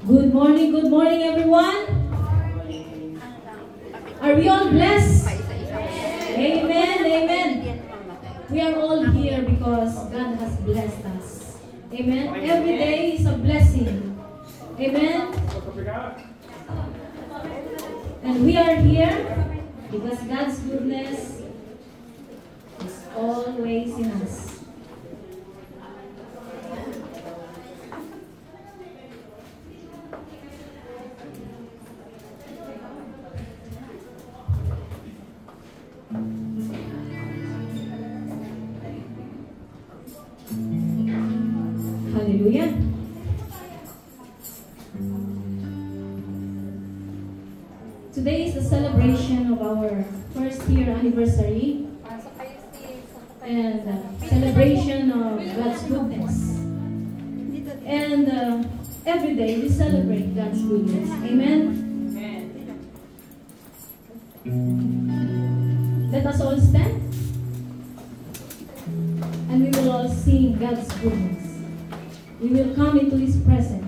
Good morning everyone. Are we all blessed? Amen, amen. We are all here because God has blessed us. Amen. Every day is a blessing. Amen. And we are here because God's goodness is always in us. Hallelujah. Today is the celebration of our first year anniversary and celebration of God's goodness. And every day we celebrate God's goodness. Amen. Let us all stand and we will all sing God's goodness. We will come into His presence.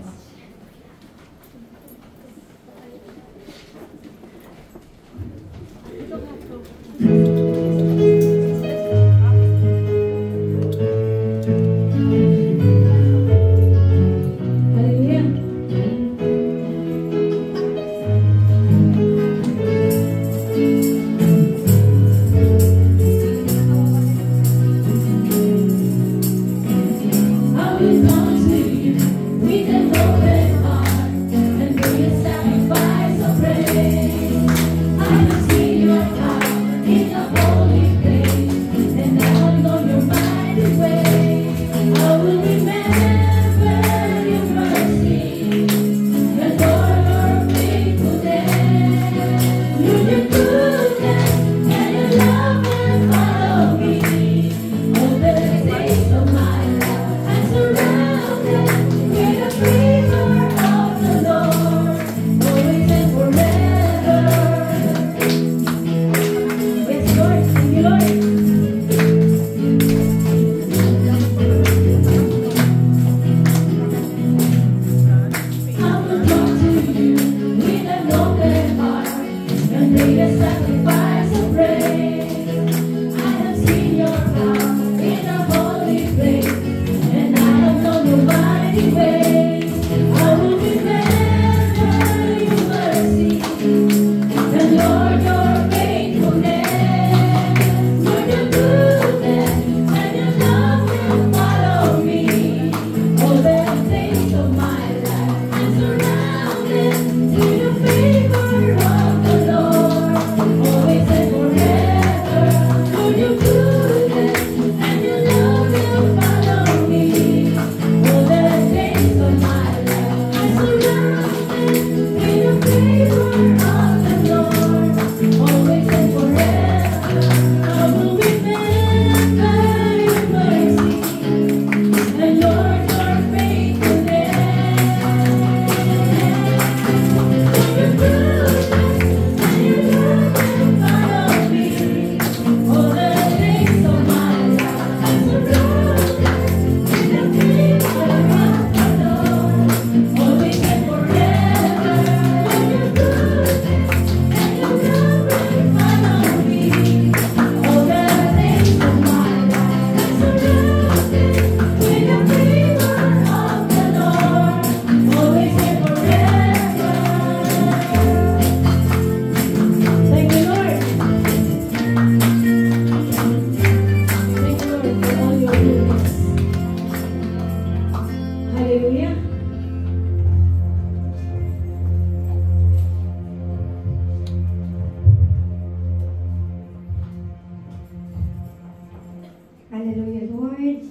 Hallelujah, Lord.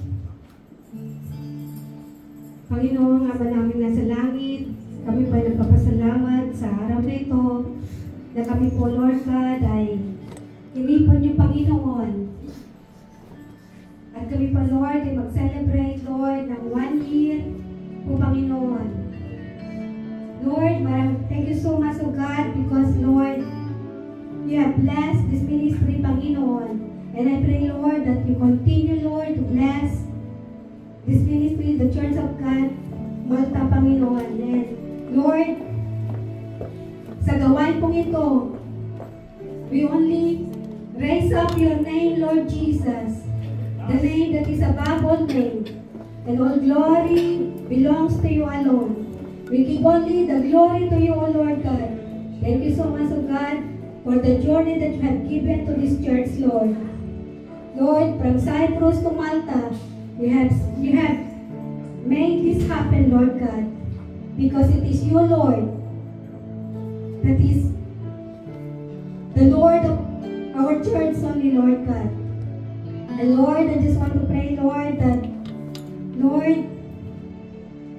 Panginoong Ama namin nasa langit, kami po ay nagpapasalamat sa araw na ito na kami po, Lord God, ay inipon niyo, Panginoon. At kami po, Lord, ay mag-celebrate, Lord, ng 1 year po, Panginoon. Lord, thank you so much, O God, because, Lord, you have blessed this ministry, Panginoon. And I pray, Lord, that you continue, Lord, to bless this ministry, the Church of God, Malta, Panginoon. And Lord, sa gawain pong ito, we only raise up your name, Lord Jesus, the name that is above all name, and all glory belongs to you alone. We give only the glory to you, O Lord God. Thank you so much, O God, for the journey that you have given to this church, Lord. Lord, from Cyprus to Malta, you have made this happen, Lord God, because it is you, Lord, that is the Lord of our church only, Lord God. And Lord, I just want to pray, Lord, that, Lord,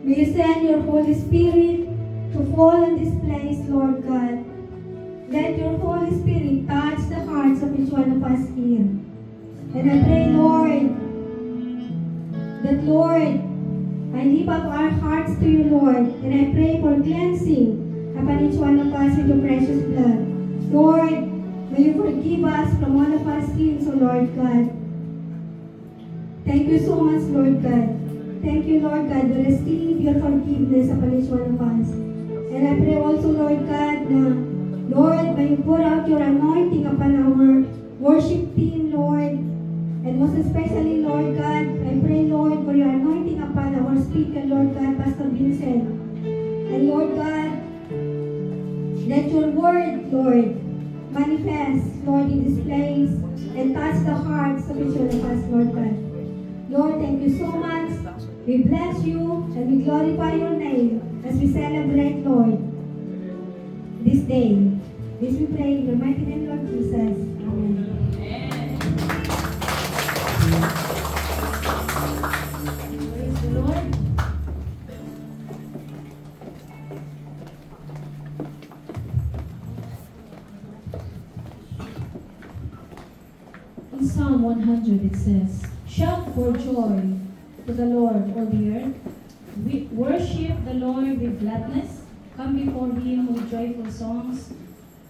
may you send your Holy Spirit to fall in this place, Lord God. Let your Holy Spirit touch the hearts of each one of us here. And I pray, Lord, that, Lord, I lift up our hearts to you, Lord, and I pray for cleansing upon each one of us with your precious blood. Lord, may you forgive us from all of our sins, O Lord God. Thank you so much, Lord God. Thank you, Lord God, to receive your forgiveness upon each one of us. And I pray also, Lord God, na, Lord, may you pour out your anointing upon our worship team, Lord. And most especially, Lord God, I pray, Lord, for your anointing upon our speaker, Lord God, Pastor Vincent. And Lord God, let your word, Lord, manifest, Lord, in this place and touch the hearts of each one of us, Lord God. Lord, thank you so much. We bless you and we glorify your name as we celebrate, Lord, this day. This we pray in the mighty name of Jesus. Amen. Praise the Lord. In Psalm 100 it says, "Shout for joy to the Lord, all the earth. We worship the Lord with gladness. Come before him with joyful songs.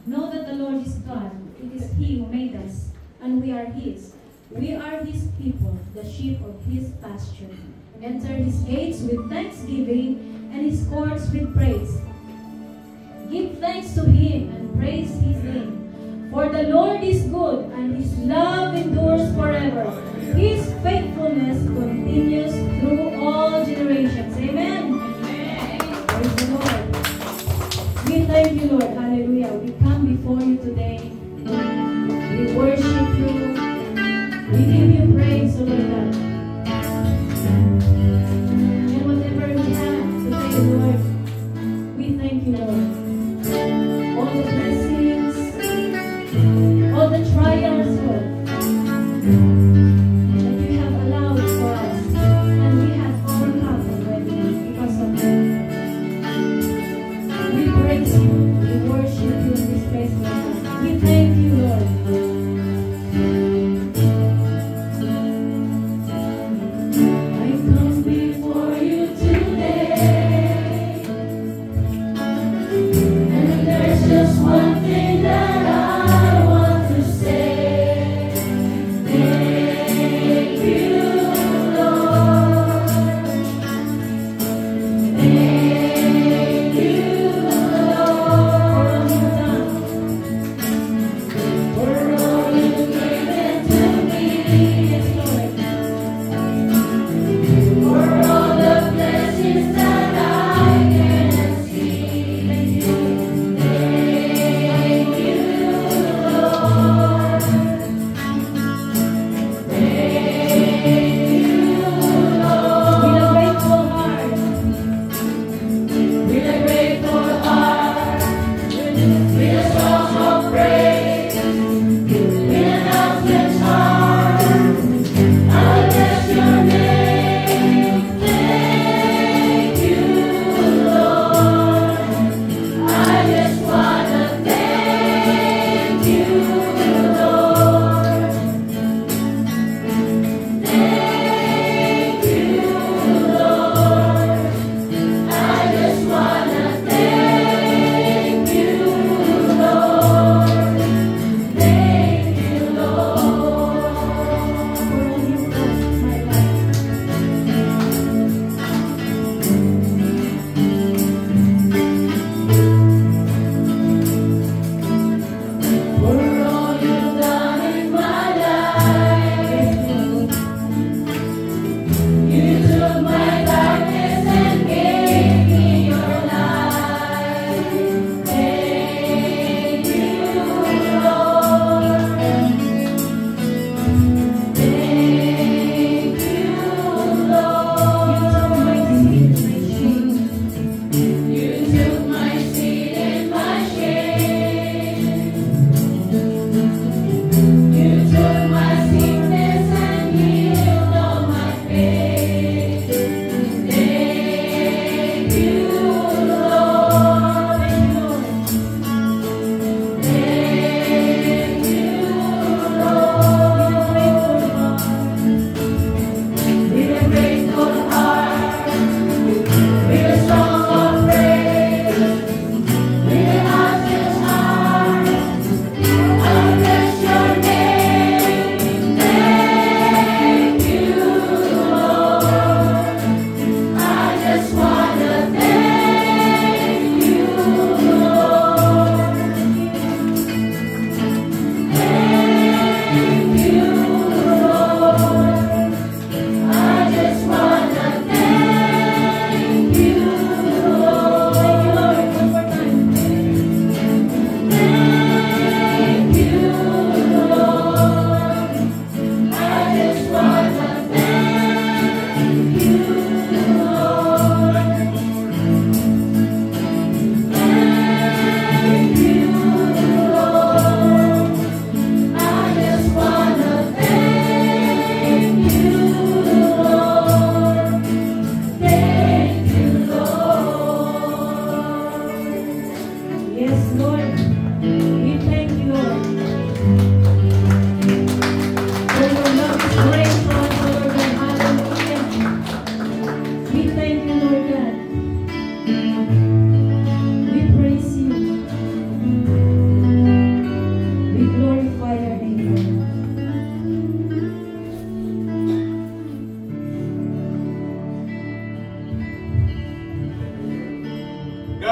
Know that the Lord is God. It is he who made us, and we are his. We are his people, the sheep of his pasture. Enter his gates with thanksgiving and his courts with praise. Give thanks to him and praise his name. For the Lord is good, and his love endures forever. His faithfulness continues through all generations." Amen. Praise the Lord. We thank you, Lord. Hallelujah. We come before you today. We worship you. We give you praise, O Lord God. And whatever we have today, Lord, we thank you, Lord. All the blessings, all the trials, Lord, that you have allowed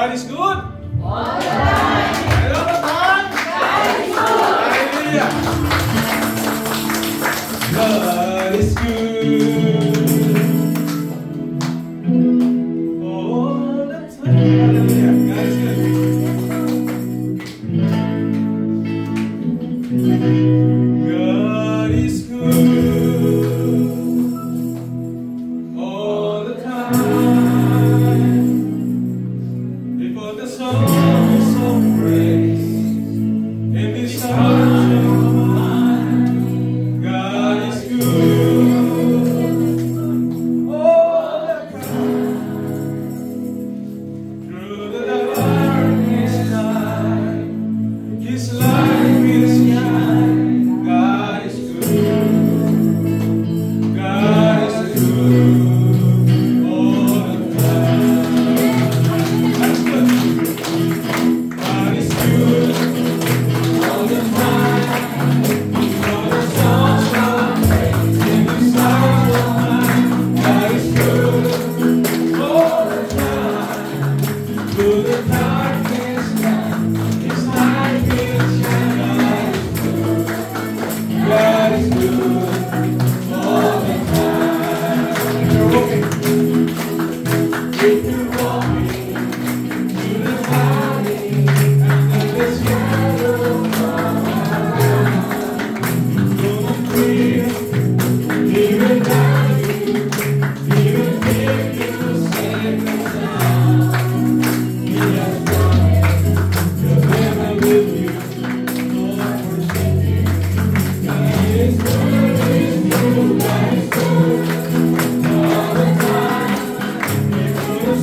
God is good. All the time. And all the time. God is good. Hallelujah. God is good. All the time. Hallelujah. God is good. God is good. All the time. Before the songs of praise in this heart of mine, God is good all the time. Through the darkest night, His light will shine. God is good. God is good all the time. That's good. God is good all the time. All the songs of praise in this heart of mine. God is good all the time. Through the darkest night, His light will shine. God is good all the time. You're walking. If you're walking through the valley and the shadow of death, don't fear. He will guide you. He will take you safe and sound. He has promised He'll never leave you nor forsake you. God is good. God is good all the time. Before the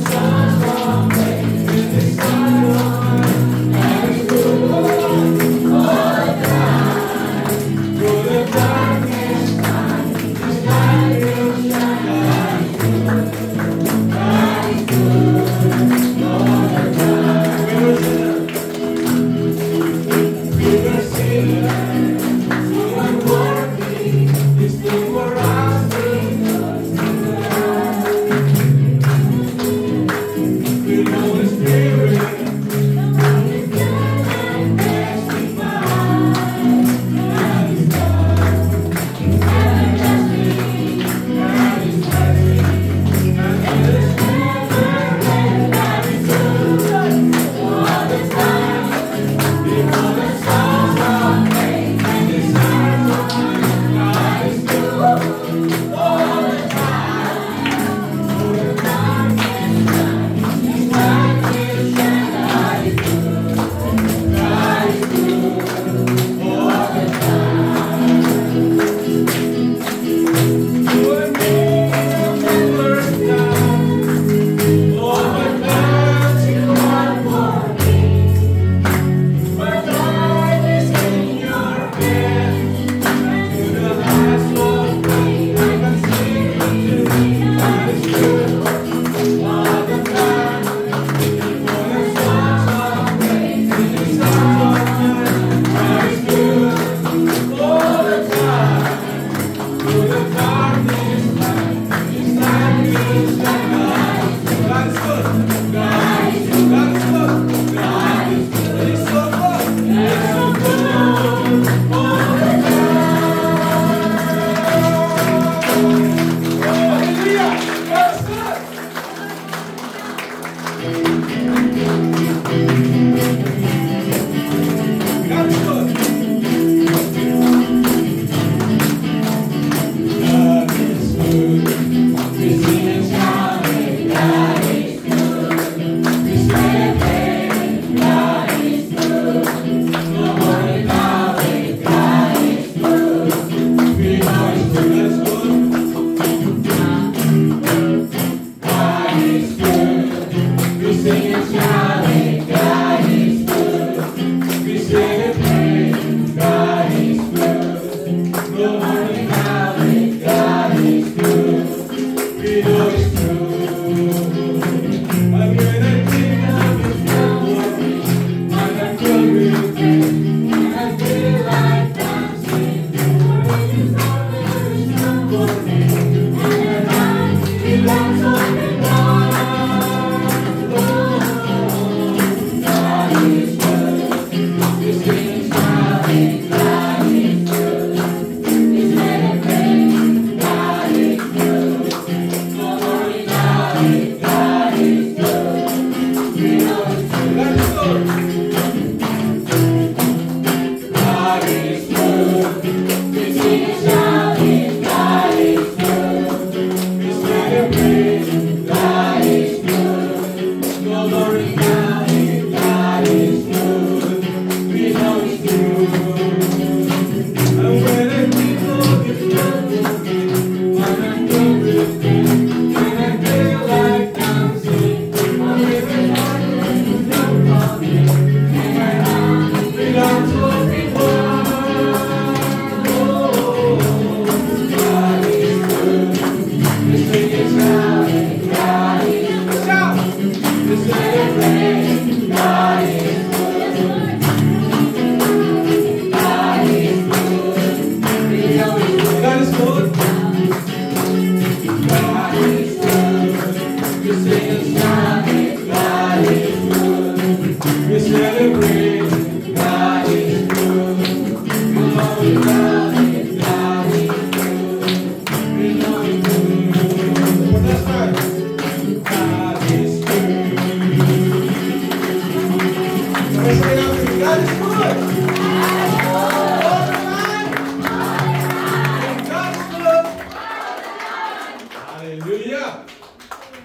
Hallelujah!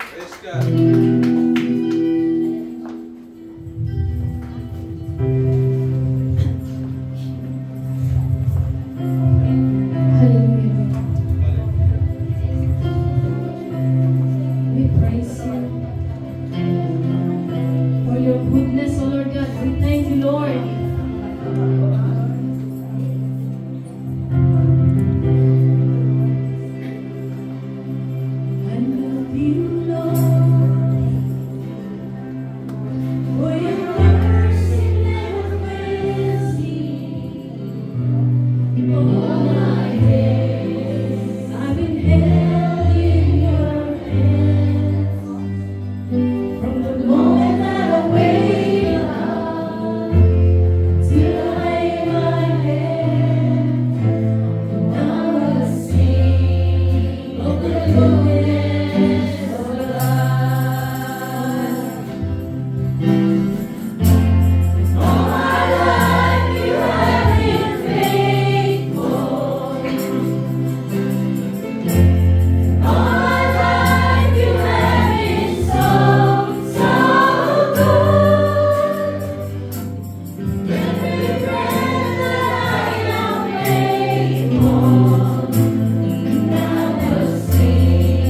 Praise God! Sing.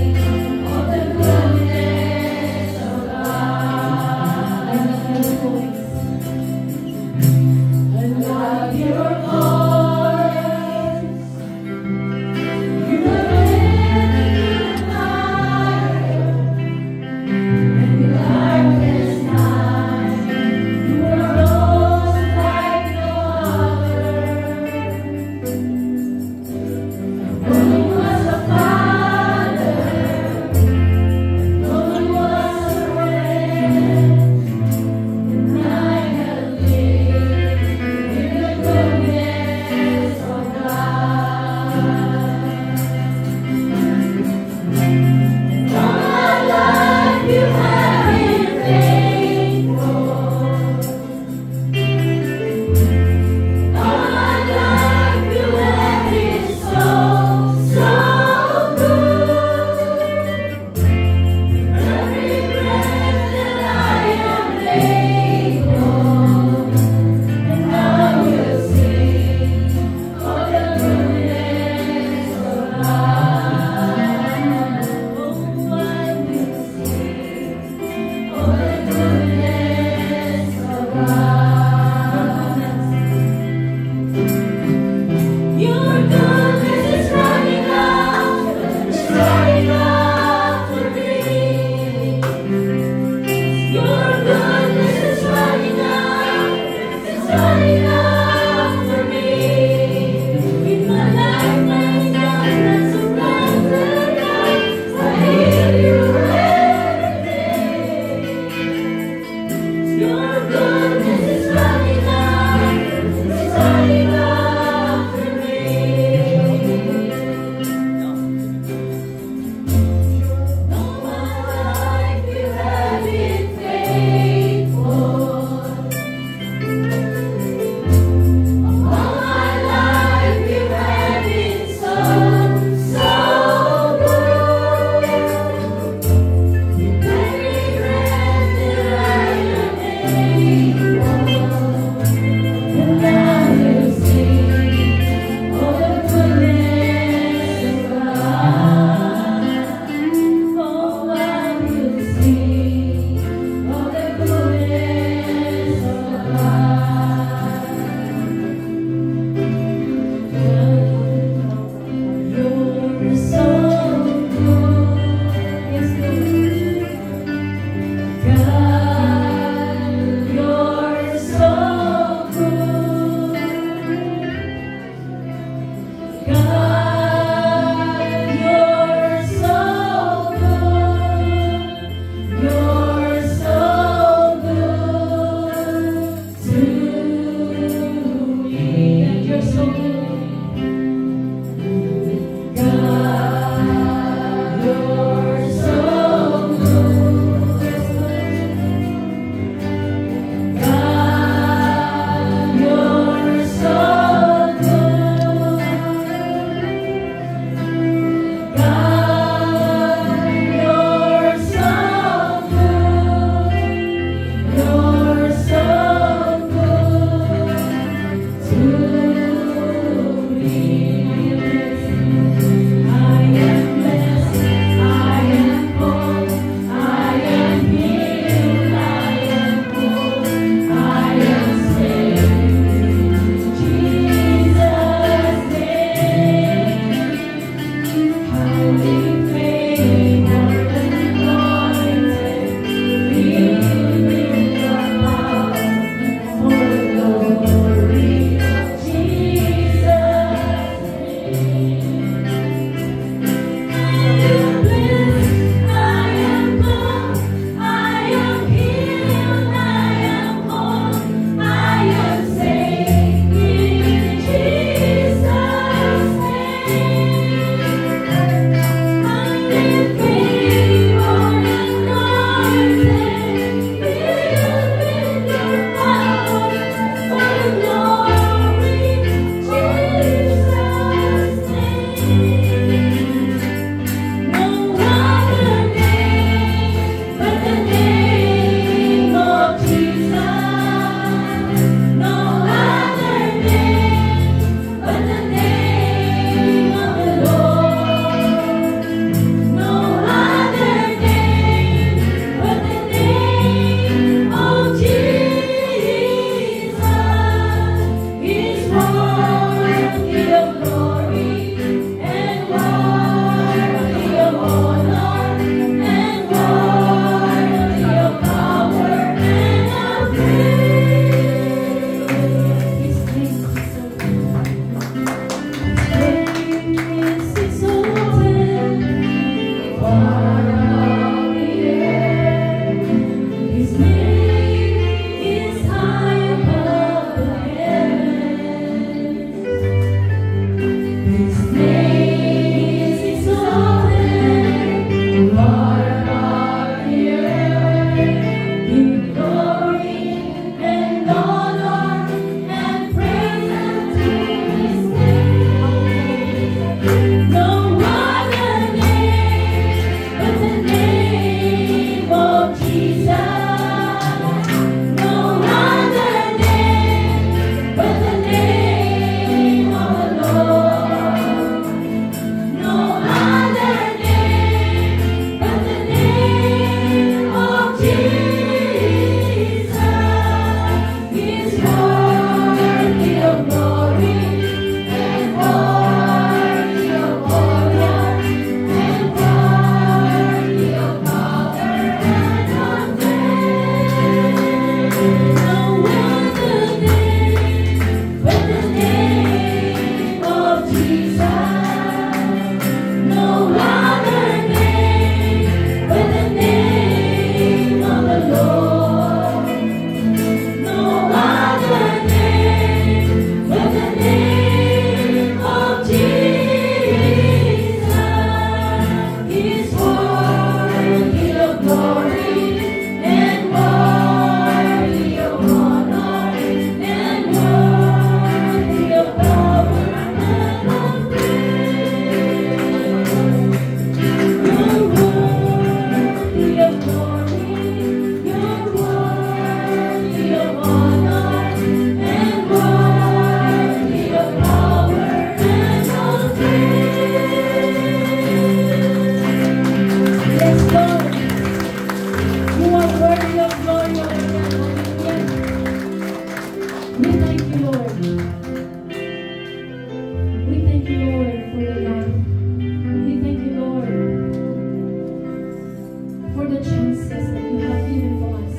chances that you have given to us.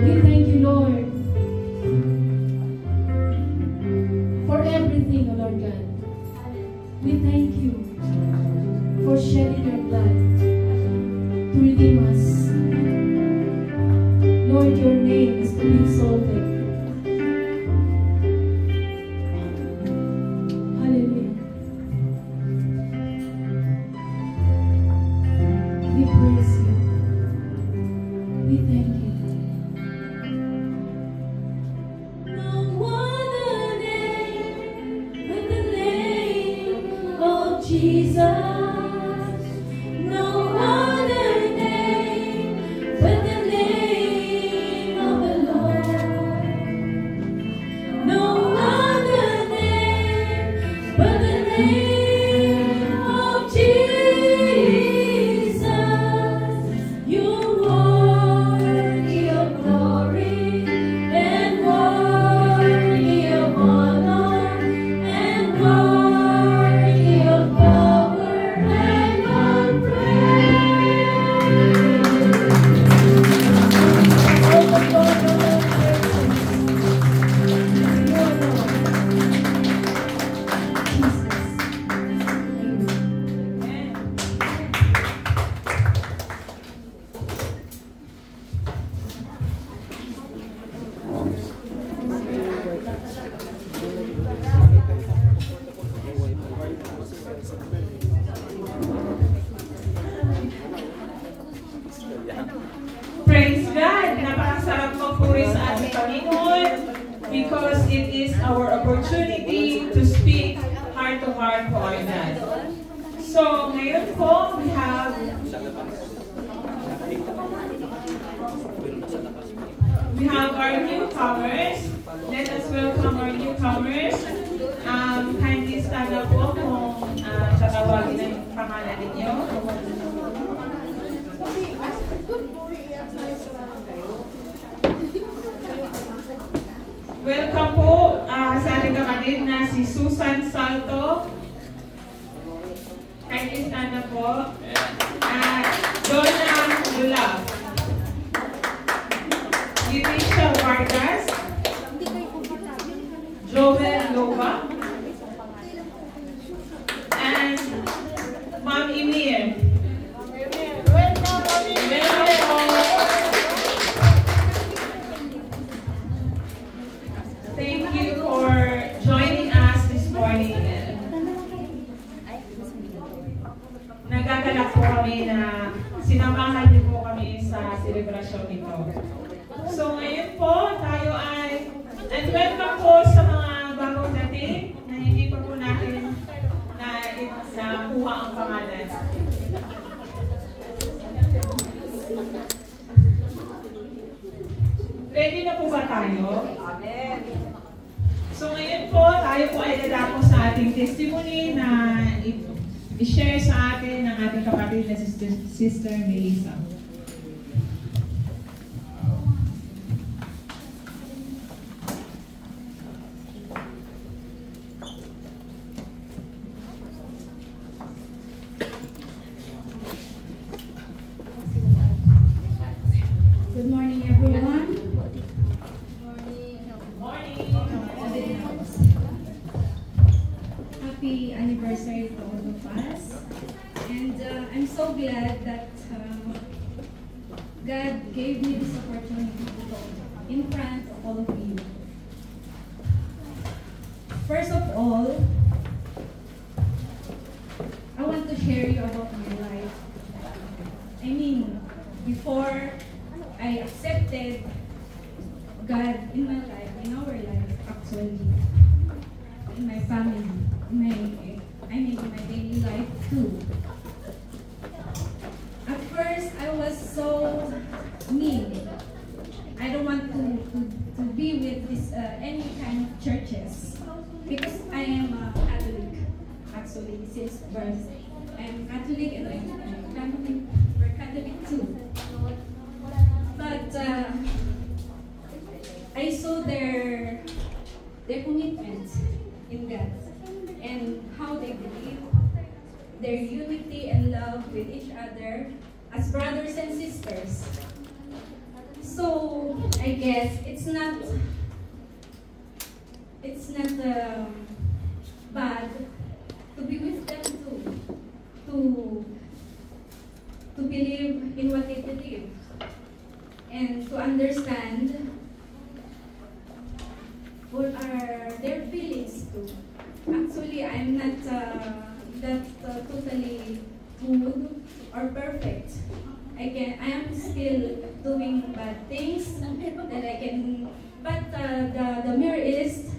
We thank you, Lord, for everything, O Lord God. We thank you for shedding your blood to redeem us. Lord, your name is to be exalted. Hallelujah. We praise you. We thank you. No other name but the name of Jesus. No other name but the name of the Lord. No other name but the name of Jesus. You're worthy of glory and worthy of honor and worthy of power and of praise. All the Lord of all praises. You alone. Praise God! Napakasarap magpuri sa ating Panginoon because it is our opportunity to speak heart-to-heart to our God. So, ngayon po, we have our newcomers. Let us welcome our newcomers. Kindly stand up po kung tatawagin ang pangalan ninyo. Welcome po sa ating kapatid na si Susan Salto. Kindly stand up po. Donna Lula. Eunicia Vargas. Joel Loba. And Ma'am Emir. Welcome po. Thank you for joining us this morning. Nagagalak po kami na sinamahan niyo po kami sa selebrasyon nito. So ngayon po, tayo ay, and welcome po sa mga bagong dating na hindi pa po natin nakuha ang pangalan. Ready na po ba tayo? Amen. So ngayon po, tayo po ay dadako sa ating testimony na i-share sa atin ng ating kapatid na Sister Melissa. Good morning, everyone. Happy anniversary to all of us. And I'm so glad that God gave me this opportunity to go in front of all of you. First of all, I want to share you about my life. I mean, before I accepted God in my life, in our life, actually, in my family, in my daily life too. At first, I was so mean. I don't want to be with this any kind of churches because I am a Catholic, actually, since birth. I'm Catholic and my family were Catholic too. But I saw their commitment in God and how they believe, their unity and love with each other as brothers and sisters. So I guess it's not bad to be with them too, to believe in what they believe, and to understand what are their feelings too. Actually, I'm not totally good or perfect. I am still doing bad things that I can. But the mirror is,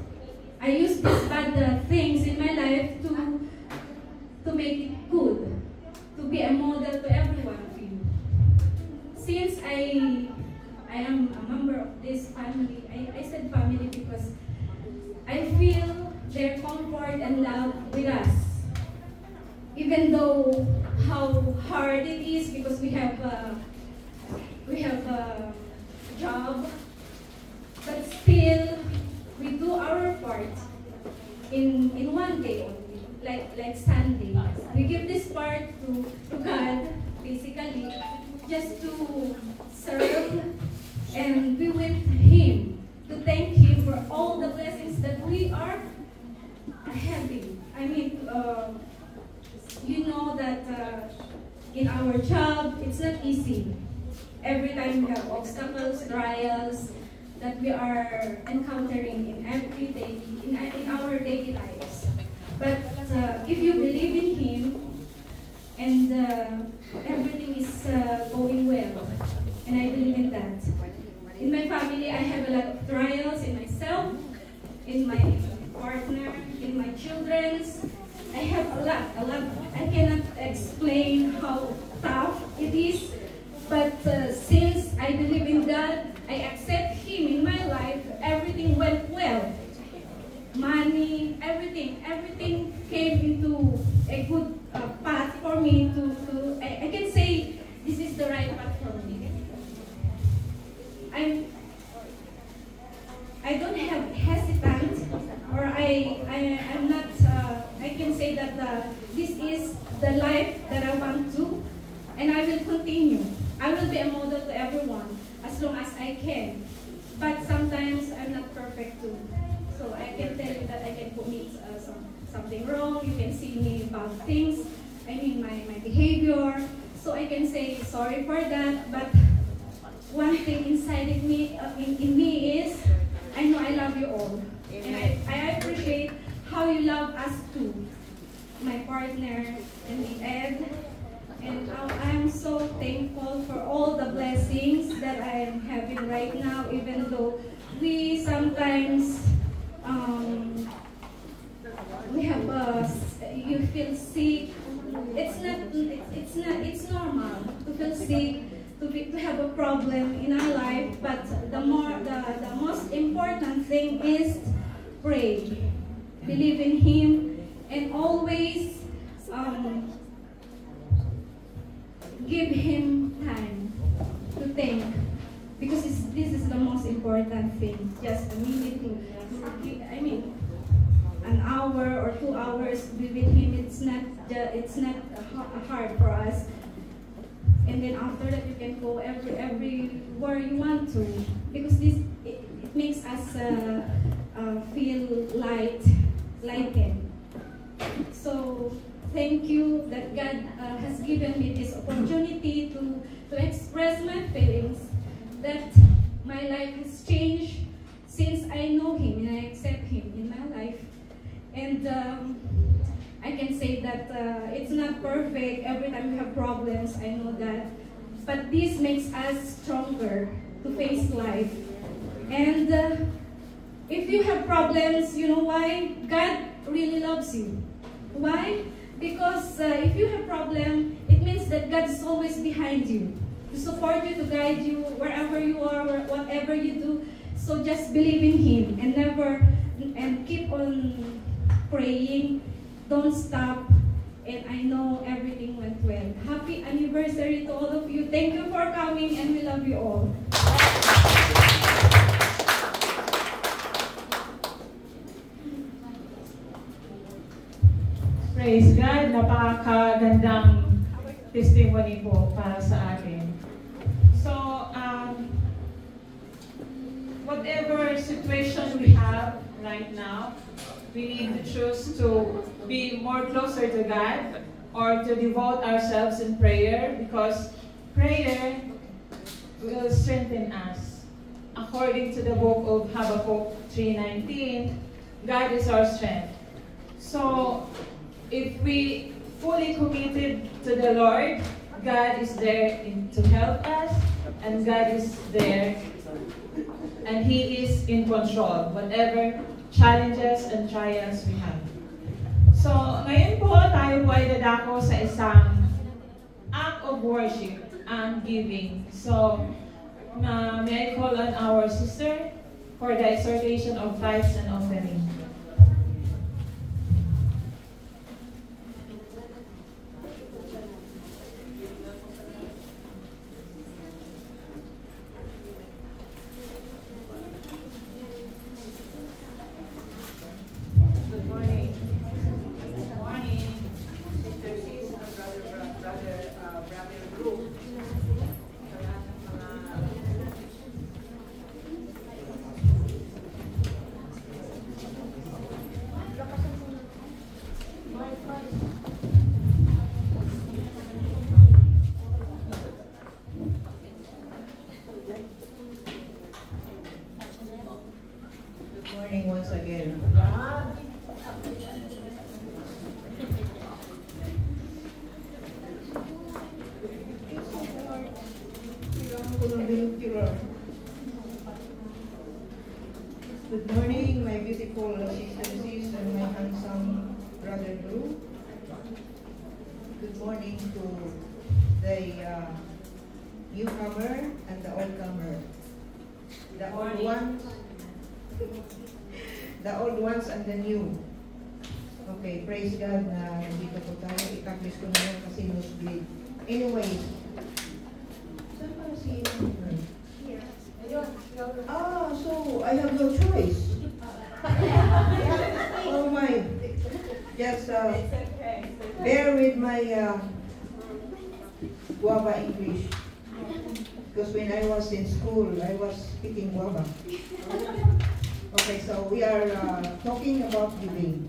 I use these bad things in my life to make it good, to be a model to every one of you. Since I am a member of this family, I said family because I feel their comfort and love with us. Even though how hard it is, because we have a job, but still we do our part in one day only, like Sunday. We give this part to God, basically, just to serve and be with Him, to thank Him for all the blessings that we are having. I mean, you know that in our job, it's not easy. Every time we have obstacles, trials that we are encountering in our daily lives. But if you believe in Him, and everything is going well, and I believe in that. In my family, I have a lot of trials in myself, in my partner, in my children's. I have a lot. I cannot explain how tough it is, but since I believe in God, I accept Him in my life, everything went well. Money, everything came into a good path for me I can say this is the right path for me. I don't have hesitant, or I'm not, I can say that this is the life that I want to, and I will continue. I will be a model to everyone as long as I can. But sometimes I'm not perfect too. So I can tell you that I can commit something wrong. You can see me about things, I mean my behavior. So I can say sorry for that. But one thing inside of me, in me is, I know I love you all. And I appreciate how you love us too. My partner and the Ed. And I'm so thankful for all the blessings that I am having right now, even though we sometimes we have you feel sick. It's normal to feel sick, to have a problem in our life, but the most important thing is pray, believe in Him, and always give Him time to think, because this is the most important thing. Just a minute an hour or 2 hours to be with Him. It's not hard for us. And then after that, you can go everywhere you want to, because it makes us feel lightened. So thank you that God has given me this opportunity to express my feelings, that my life has changed since I know Him and I accept Him in my life. And I can say that it's not perfect. Every time we have problems, I know that. But this makes us stronger to face life. And if you have problems, you know why? God really loves you. Why? Because if you have problem, it means that God is always behind you, to support you, to guide you wherever you are, whatever you do. So just believe in Him and keep on praying. Don't stop. And I know everything went well. Happy anniversary to all of you. Thank you for coming, and we love you all. Praise God, napakagandang testimony po para sa atin. So, whatever situation we have right now, we need to choose to be more closer to God or to devote ourselves in prayer, because prayer will strengthen us. According to the book of Habakkuk 3:19, God is our strength. So, if we fully committed to the Lord, God is there to help us, and God is there, and He is in control, whatever challenges and trials we have. So, ngayon po, tayo po ay dadako sa isang act of worship and giving. So, may I call on our sister for the exhortation of tithes and offering. Morning once again. Good morning, my beautiful sisters and my handsome brother Drew. Good morning to the newcomer and the oldcomer. The old ones. The old ones and the new. Okay, praise God na nandito po tayo. I-accomplish ko na yun kasi nosebleed. Anyway, saan para si here? Ah, so I have no choice. Oh my. Just bear with my guava English. Because when I was in school, I was speaking guava. Okay, so we are talking about giving.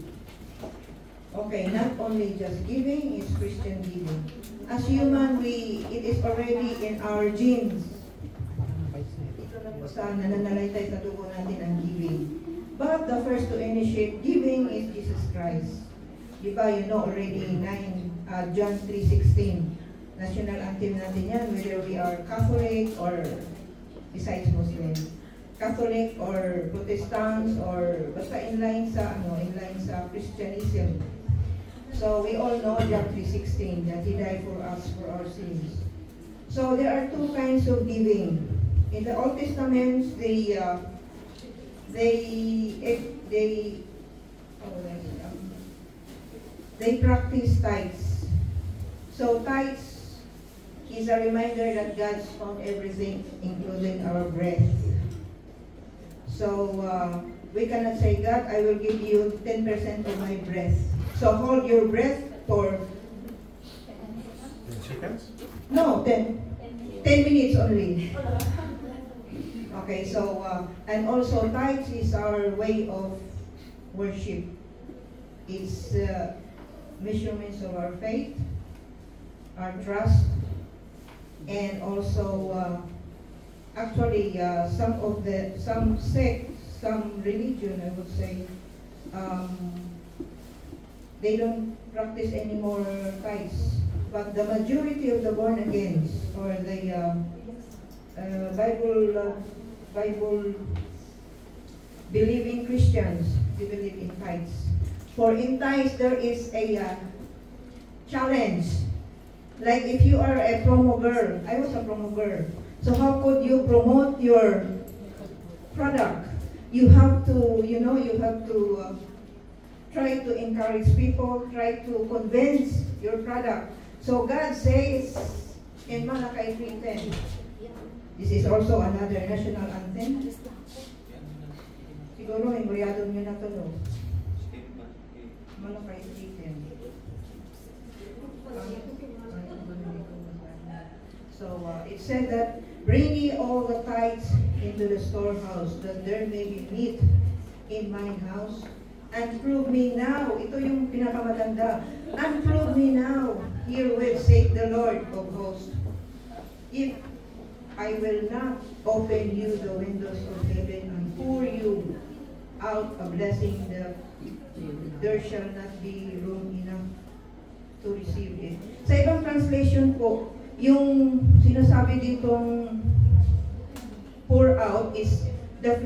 Okay, not only just giving, it's Christian giving. As human, it is already in our genes. Ito na po sa nananalaytay sa dugo natin ang giving. But the first to initiate giving is Jesus Christ. Diba, you know already, John 3:16. National anthem natin yan, whether we are Catholic or besides Muslim. Catholic or Protestants or basta inline sa Christianism. So we all know John 3:16 that He died for us for our sins. So there are two kinds of giving. In the Old Testament, they practice tithes. So tithes is a reminder that God's found everything, including our breath. So we cannot say, God, I will give you 10% of my breath. So hold your breath for 10 seconds? no 10 minutes only. Okay, so and also tithes is our way of worship. It's measurements of our faith, our trust, and also actually some sects, some religion, I would say, they don't practice any more tithes. But the majority of the born again or the Bible believing Christians, they believe in tithes. For in tithes there is a challenge. Like if you are a promo girl, I was a promo girl. So how could you promote your product? You have to, try to encourage people, try to convince your product. So God says in Malachi 3:10, this is also another national anthem. Siguro memoriado nyo na ito, no? Malachi 3:10. So it said that, bring ye all the tithes into the storehouse, that there may be meat in mine house. And prove me now, ito yung pinakamaganda, and prove me now, herewith saith the Lord of hosts, if I will not open you the windows of heaven and pour you out a blessing that there shall not be room enough to receive it. Sa ibang translation po, yung sinasabi ditong pour out is the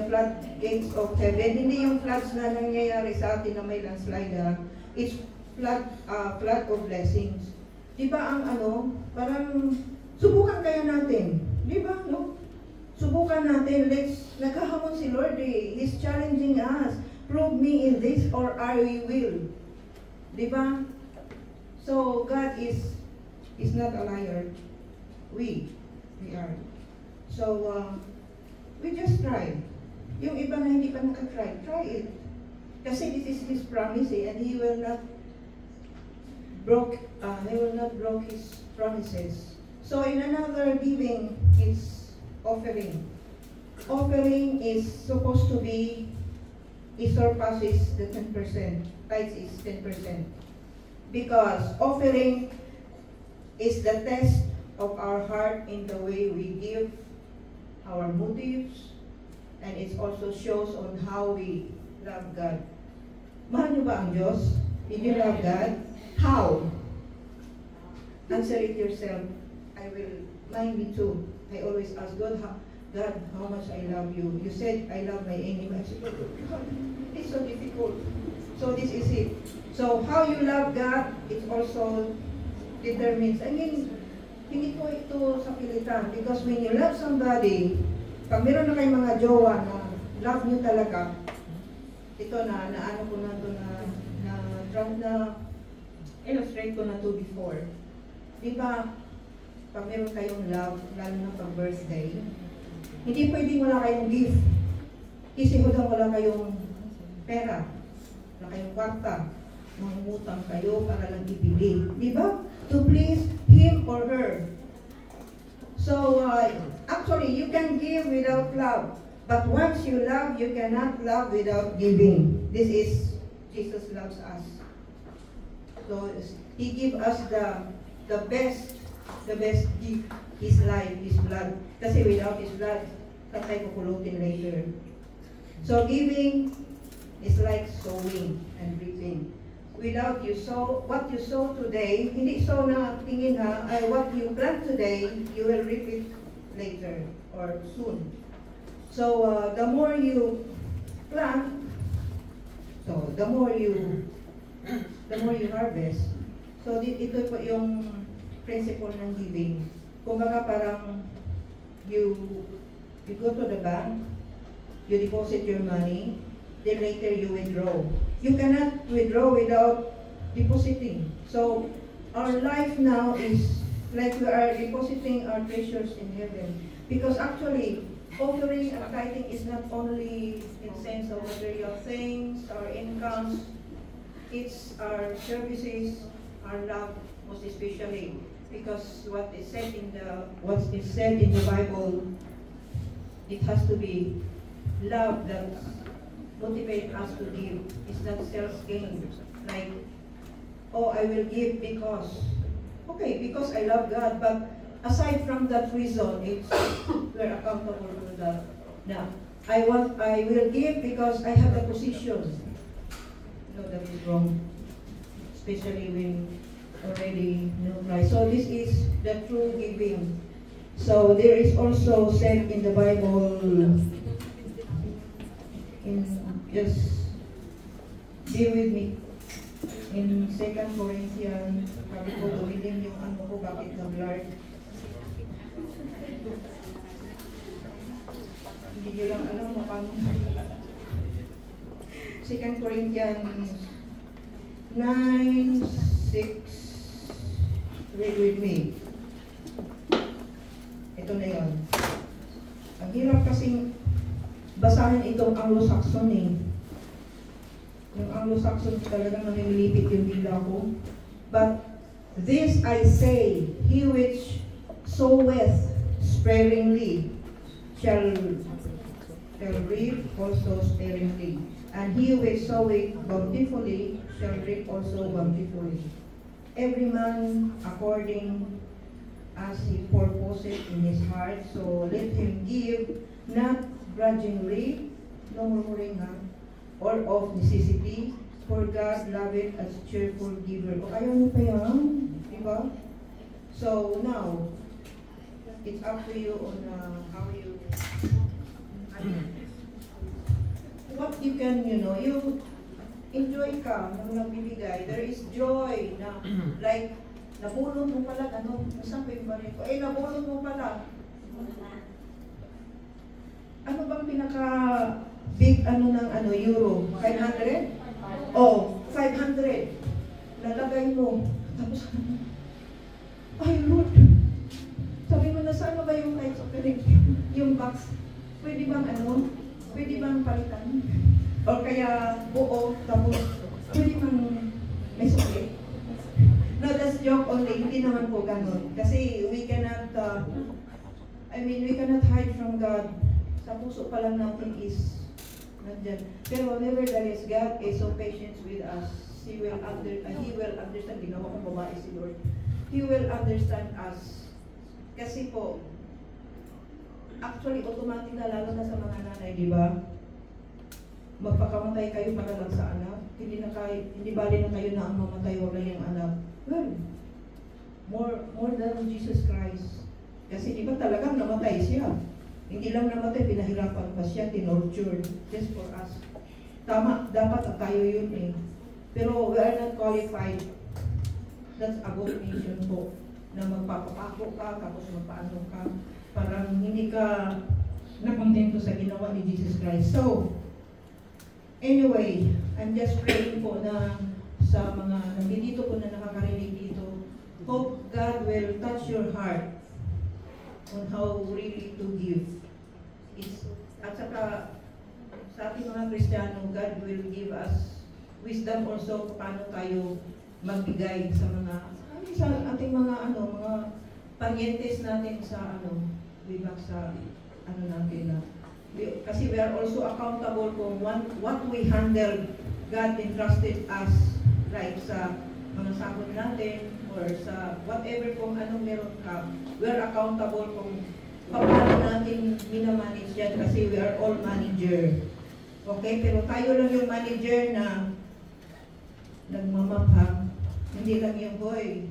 floodgates of heaven. Hindi yung floods na nangyayari sa atin na may landslide. It's flood of blessings. Di ba ang parang subukan kaya natin. Di ba, no? Subukan natin. Naghahamon si Lord eh. He's challenging us. Prove me in this or I will. Di ba? So, God is not a liar. We are. So, we just try. Yung iba na hindi pa nakatry, try it. Kasi this is His promise eh, and He will not broke His promises. So in another giving is offering. Offering is supposed to be, it surpasses the 10%. Tithes is 10%. Because offering is the test of our heart in the way we give, our motives, and it also shows on how we love God. Mahal niyo ba ang Diyos? Did you love God? How? Answer it yourself. Mine me too. I always ask God, how much I love you. You said, I love my enemy. I said, God, it's so difficult. So this is it. So how you love God, it also determines. I mean, hindi ko ito sa pilitan. Because when you love somebody, pag meron na kayong mga jowa na love nyo talaga, ito na ano ko na ito na illustrate ko na to before. Di ba, pag meron kayong love, lalo na pag birthday, hindi pwedeng wala kayong gift. Kasi wala kayong pera, wala kayong kwarta, mangungutang kayo para lang ibili. Di ba? To please him or her. So, actually, you can give without love. But once you love, you cannot love without giving. This is, Jesus loves us. So, He gives us the best gift, His life, His blood. Kasi without His blood, tatay kukulutin later. So, giving is like sowing and reaping. Without you sow, what you sow today, hindi sow na tingin what you plant today, you will reap it later or soon. So, the more you plant, so the more you harvest. So, ito po yung principle ng giving. Kumbaga parang you go to the bank, you deposit your money, then later you withdraw. You cannot withdraw without depositing. So, our life now is like we are depositing our treasures in heaven. Because actually, offering and tithing is not only in sense of material things, our incomes, it's our services, our love, most especially. Because what is said in the Bible, it has to be love that motivates us to give. It's not self-gain. Like, oh, I will give because I love God, but aside from that reason, it's we're accountable to that. Now, I will give because I have a position. No, that is wrong. Especially when already know Christ. So this is the true giving. So there is also said in the Bible, just be with me. In 2 Corinthians, sabi ko, umilim yung ano ko, bakit na-blurred. Hindi nyo lang alam mo paano. 2 Corinthians 9:6. Read with me. Ito na yun. Ang hirap kasing basahin itong Anglo-Saxon eh. Yung Anglo-Saxon talagang namimilipit yung dila ko. But this I say, he which soweth sparingly shall reap also sparingly, and he who soweth bountifully shall reap also bountifully. Every man according as he purposeth in his heart, so let him give, not grudgingly, no murmuring, or of necessity, for God loveth as cheerful giver. O ayaw mo pa yan, diba? So now, it's up to you on how you, what you can, you enjoy ka ng nagbibigay. There is joy na, like, nabulot mo pala, saan pa yung baril ko? Nabulot mo pala. Ano bang pinaka big ng euro? 500? Oh, 500. Lalagay mo. Tapos, ay Lord, sabi mo na saan ba yung lights offering? Yung box, pwede bang pwede bang palitan? O kaya buo, tapos pwede bang may sukli? No, that's joke only. Hindi naman po ganun. Kasi we cannot, we cannot hide from God. Sa puso pa lang natin is nandyan. Pero nevertheless, God is so patient with us. He will understand. Ginawa kong babae si Lord. He will understand us. Kasi po, actually, automatic na lalo na sa mga nanay, di ba? Magpakamatay kayo para lang sa anak. Hindi bali na kayo na ang mamatay, wala yung anak. Well, more than Jesus Christ. Kasi di ba talagang namatay siya? Hindi lang namatay, pinahirapan pa siya, tinortured, just for us. Tama, dapat tayo yun eh. Pero we are not qualified. That's abomination po. Na magpapapako ka, tapos magpaano ka. Parang hindi ka nakontento sa ginawa ni Jesus Christ. So, anyway, I'm just praying po na sa mga nandito po na nakakarinig dito, hope God will touch your heart on how really to give. At saka, sa ating mga Kristiyano, God will give us wisdom also paano tayo magbigay sa ating mga parientes natin sa bibak sa natin na. Kasi we are also accountable kung what we handle. God entrusted us, like sa mga sakot natin or sa whatever kung anong meron ka. We are accountable kung paano natin minamanage yan kasi we are all manager. Okay? Pero tayo lang yung manager na nagmamapang. Hindi lang yung, hoy,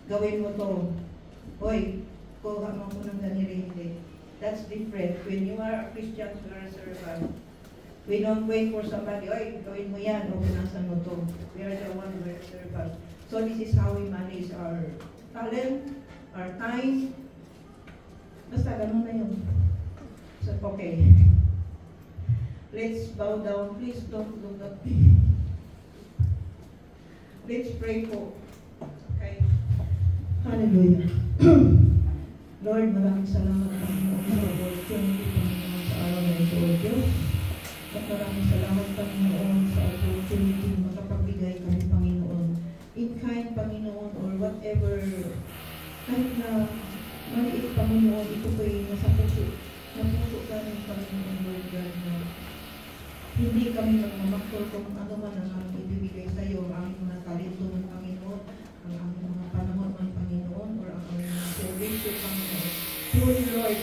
gawin mo to. Hoy, kuha mo ko ng ganili. Hindi. That's different. When you are a Christian, you are a servant. We don't wait for somebody, oy, gawin mo yan, o punasan mo to. We are the one who are servant. So this is how we manage our talent, our time. Basta ganun na yun. So, okay. Let's bow down. Please don't look at me. Let's pray po. Okay. Hallelujah. Lord, maraming salamat Panginoon sa opportunity, Panginoon, sa araw na ito, O Diyos. At maraming salamat, Panginoon, sa opportunity makapagbigay kami, Panginoon. In kind, Panginoon, or whatever, kahit na maliit, Panginoon, ito po'y nasa puso. Napuso kami, Panginoon, Lord God, na hindi kami magmamaktor kung ano man ang aming ibibigay sa iyo, ang aming mga talento ng Panginoon, ang aming mga panahon ng Panginoon, or ang aming mga service, Panginoon. Truly, Lord,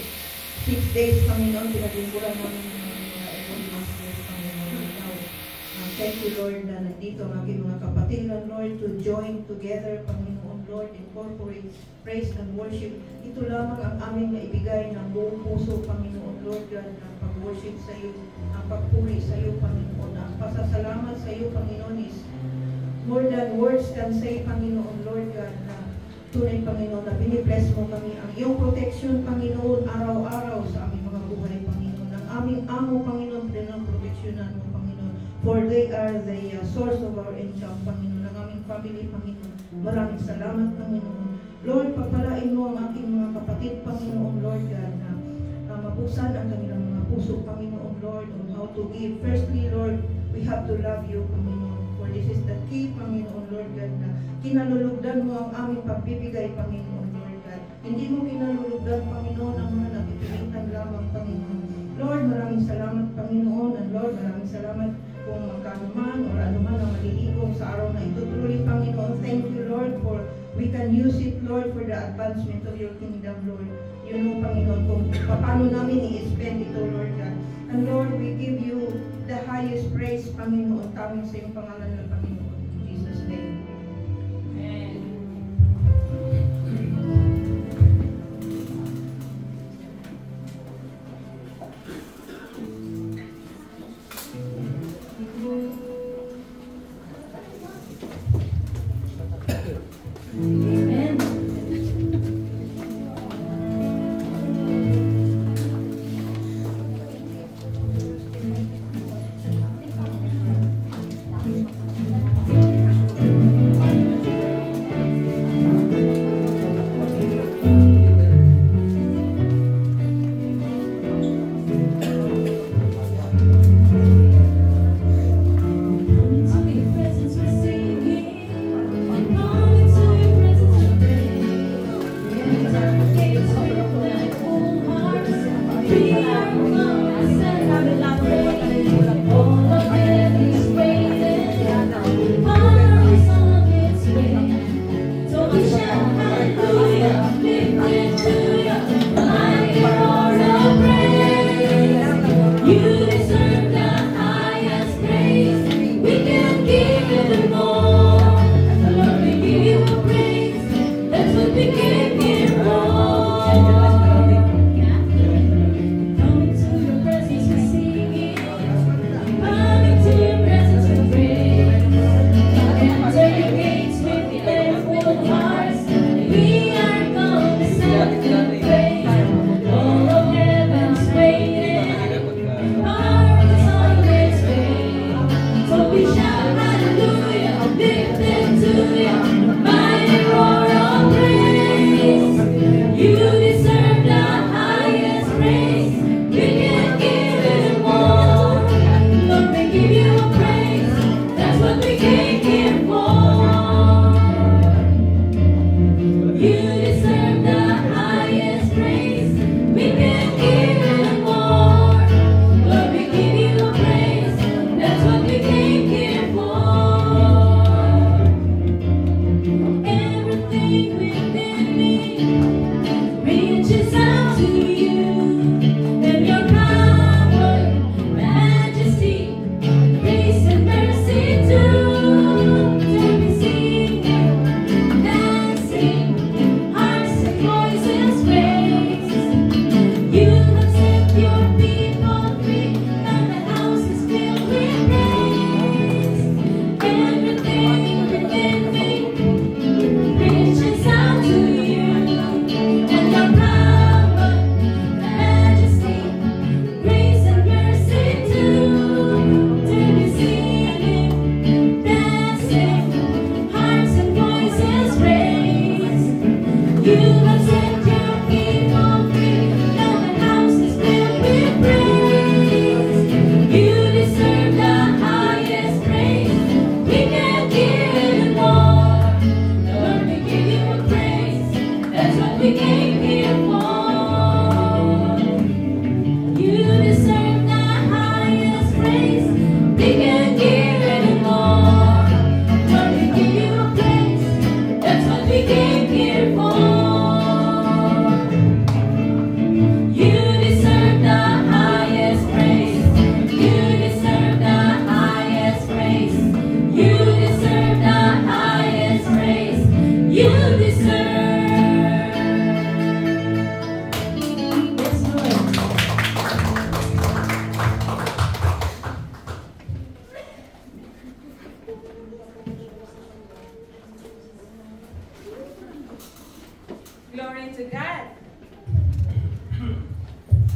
6 days, Panginoon, pinaglimbulan namin mga evangelist, Panginoon. Now, thank you, Lord, na nandito ang aking mga kapatid, Lord, to join together, Panginoon, Lord, in corporate praise and worship. Ito lamang ang aming naibigay ng buong puso, Panginoon, Lord, God, ng pag-worship sa iyo, ang pagpuri sa iyo, Panginoon, ang pasasalamat sa iyo, Panginoon, is more than words can say, Panginoon, Lord God, na tunay, Panginoon, na binibless mo kami, ang iyong protection, Panginoon, araw-araw sa aming mga buhay, Panginoon, ang aming amo, Panginoon, pinang proteksyonan mo, Panginoon, for they are the source of our income, Panginoon, ang aming family, Panginoon. Maraming salamat, Panginoon. Lord, pagpalain mo ang aking mga kapatid, Panginoon, Lord God, na mabuksan ang kanilang mga puso, Panginoon, Lord, on how to give. Firstly, Lord, we have to love you, Panginoon, for this is the key, Panginoon, Lord God, na kinalulugdan mo ang aming pagbibigay, Panginoon, Lord God. Hindi mo kinalulugdan salamat, Panginoon. And Lord, maraming salamat kung magkano man or ano man ang maliligong sa araw na ito. Truly, Panginoon, thank you, Lord, for we can use it, Lord, for the advancement of your kingdom, Lord. You know, Panginoon, kung paano namin i-spend ito, Lord God. And Lord, we give you the highest praise, Panginoon, tawin sa iyong pangalan ng Panginoon. In Jesus' name. Amen. Amen. Glory to God.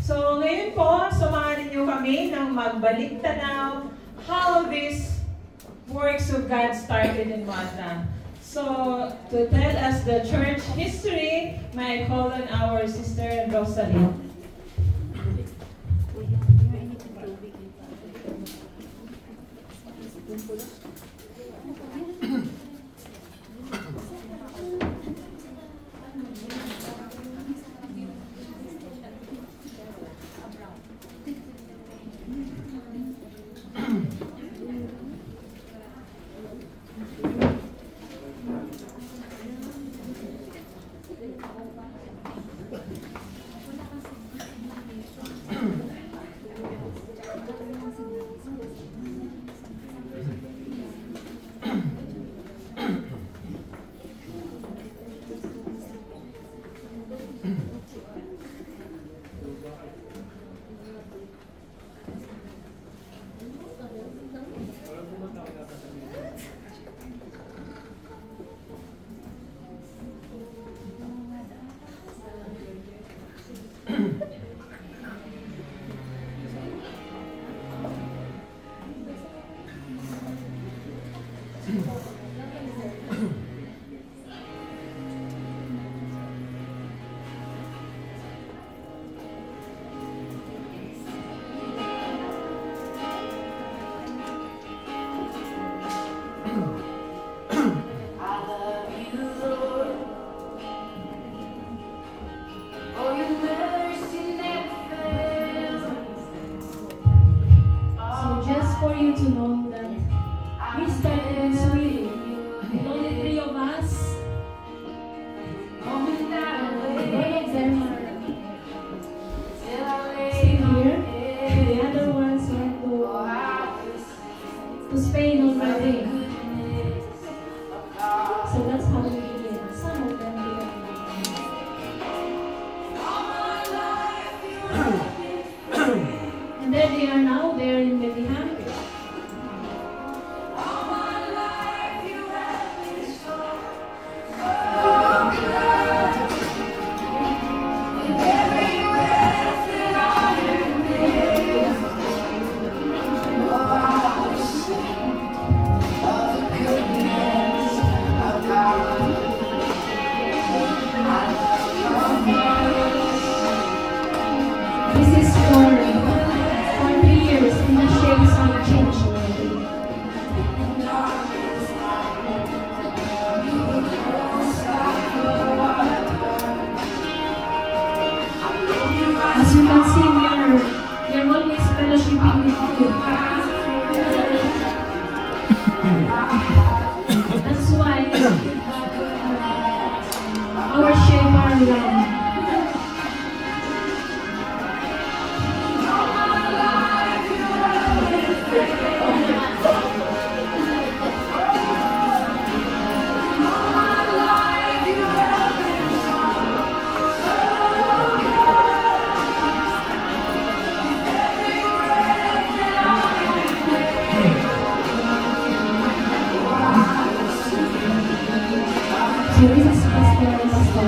So ngayon po, samahan niyo kami ng magbalik tanaw how this works of God started in Mata. So to tell us the church history, may I call on our sister Rosalie. they are now? They're in Bethlehem. This is for 3 years in the shapes of change already. As you can see, we are always fellowshipping with you. That's why our shape are round. So this is Pastor Pastor.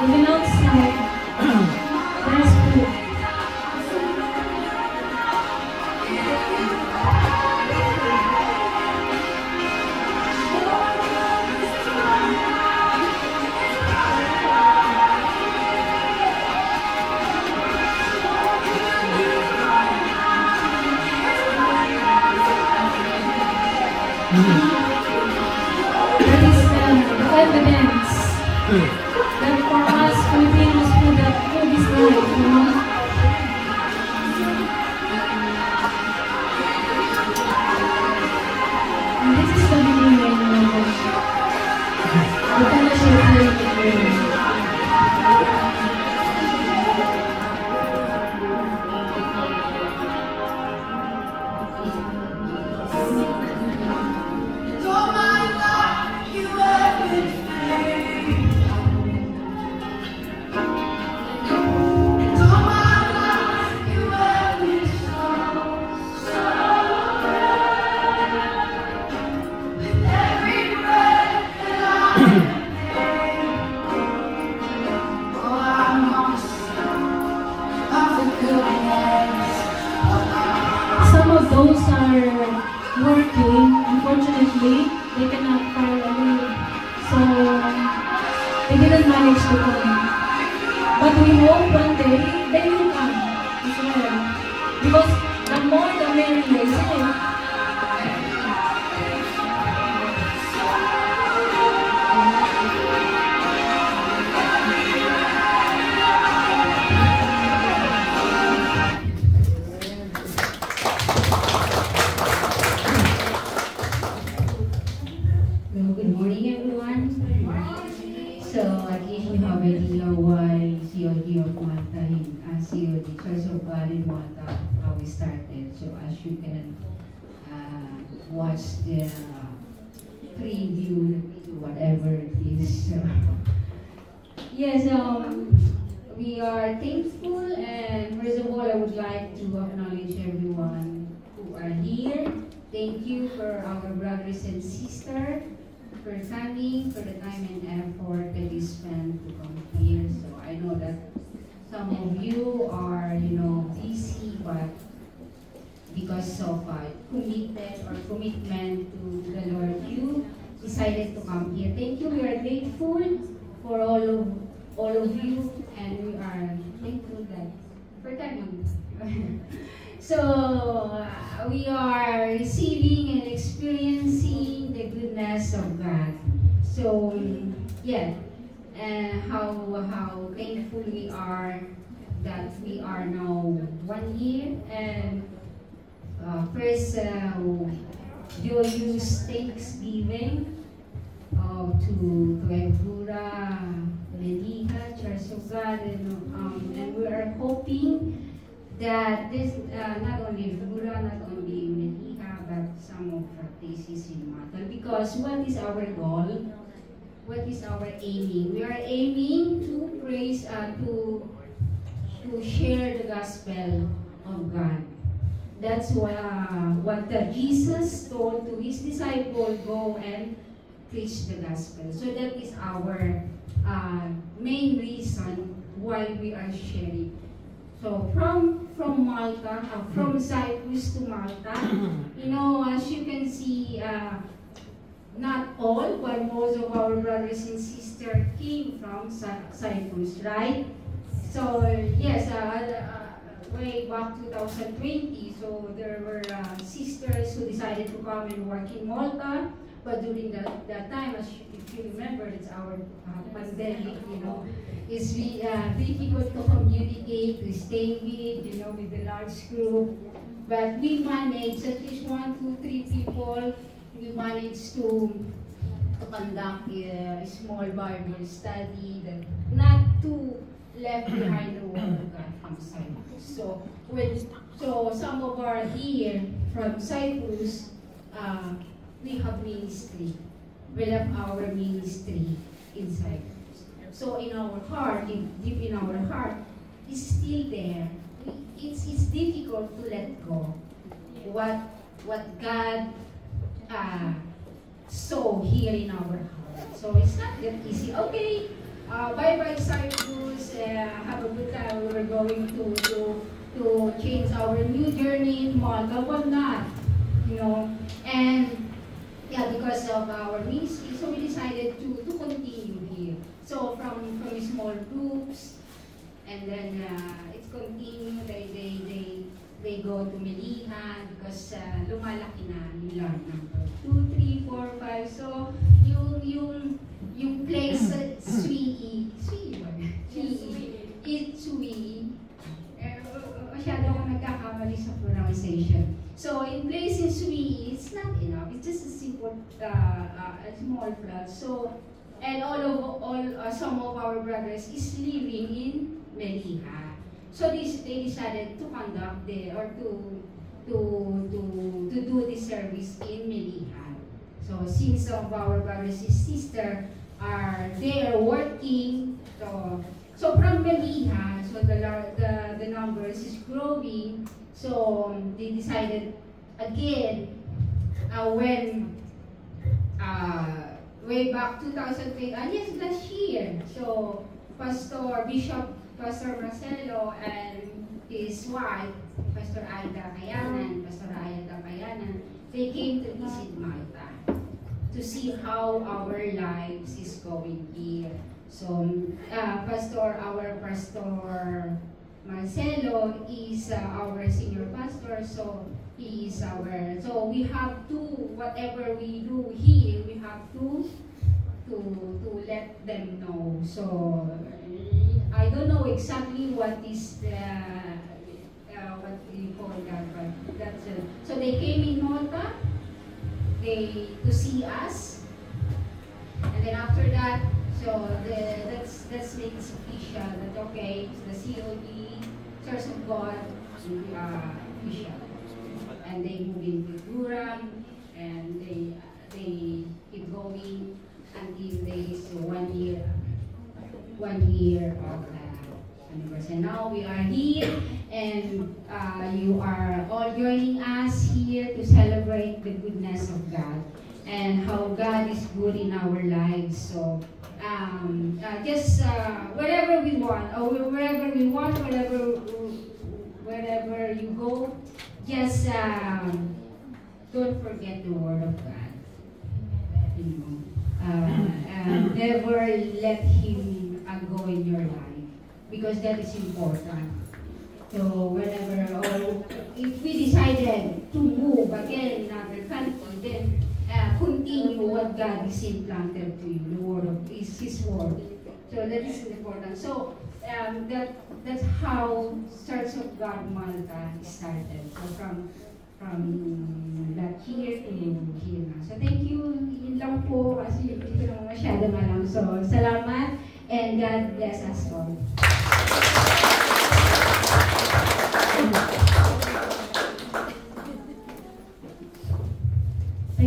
Even outside, there's food. That is the evidence that for us Filipinos food, that food is life, you know. And this is the beginning of the fellowship here. Some of those are working. Unfortunately, they cannot file a leave, so they didn't manage to come. But we hope one day they will come as well. Because the more the merrier, isn't it? Well, good morning, everyone. So, at least you have an idea why COD of Malta, COD, Church of God in Malta, how we started. So, as you can watch the preview, whatever it is. Yes, we are thankful, and first of all, I would like to acknowledge everyone who are here. Thank you for our brothers and sisters for coming, for the time and effort that you spent to come here. So I know that some of you are, busy, but because of committed or commitment to the Lord, you decided to come here. Thank you. We are grateful for all of you, and we are thankful that for coming. So we are receiving and experiencing the goodness of God. So yeah, and how thankful we are that we are now 1 year. And first, we'll use Thanksgiving to Evura, Leniha, Church of God, and we are hoping that this not only Rura, not only Meliha, but some of practices in Malta. Because what is our goal? What is our aiming? We are aiming to praise, to share the gospel of God. That's what Jesus told to his disciple, go and preach the gospel. So that is our main reason why we are sharing. So from Malta, from Cyprus to Malta, you know, as you can see, not all, but most of our brothers and sisters came from Cyprus, right? So yes, way back 2020, so there were sisters who decided to come and work in Malta. But during that time, if you remember, it's our pandemic, you know, it's difficult to communicate, to stay with, you know, with the large group. But we managed, at least 1, 2, 3 people, we managed to conduct a small Bible study that not too left behind the word of God from Cyprus. So some of our here from Cyprus, we have ministry. We have our ministry in Cyprus. So in our heart, deep in our heart, it's still there. It's difficult to let go. What God saw here in our heart. So it's not that easy. Okay, bye-bye Cyprus. Have a good time. We're going to change our new journey in Malta. Why not? You know, and yeah, because of our ministry, so we decided to continue here. So from small groups, and then it's continued. They go to Meliha because lumalaki na yung large number. 2, 3, 4, 5. So yung place Sui. Masyado ako nagkakamali sa pronunciation. So in place in Sui, it's not enough. It's just a simple, a small flat. So and some of our brothers is living in Meliha. So they decided to conduct to do this service in Meliha. So since some of our brothers and sisters are there working, so from Meliha, so the numbers is growing. So they decided again when way back 2008, yes, last year. So Pastor Marcelo and his wife, Pastor Aida Kayanan, they came to visit Malta to see how our lives is going here. So our Pastor Marcelo is our senior pastor, so he is so we have to, whatever we do here, we have to let them know. So I don't know exactly what is what we call that, but that's it. So they came in Malta, to see us, and then after that, so let's make it official that okay, the COD, Church of God, official, and they move into Durham, and they keep going until there is 1 year of anniversary. Now we are here, and you are all joining us here to celebrate the goodness of God and how God is good in our lives. So just wherever we want, or wherever you go, just don't forget the Word of God. You know, never let Him go in your life, because that is important. So whenever, or if we decided to move again in another country, then continue what God is implanted to you. The Word of His Word. So that is important. So that's how Church of God Malta started. So from that here to here na. So thank you. Yun lang po kasi hindi ko naman masyado malam. So salamat and God bless us all.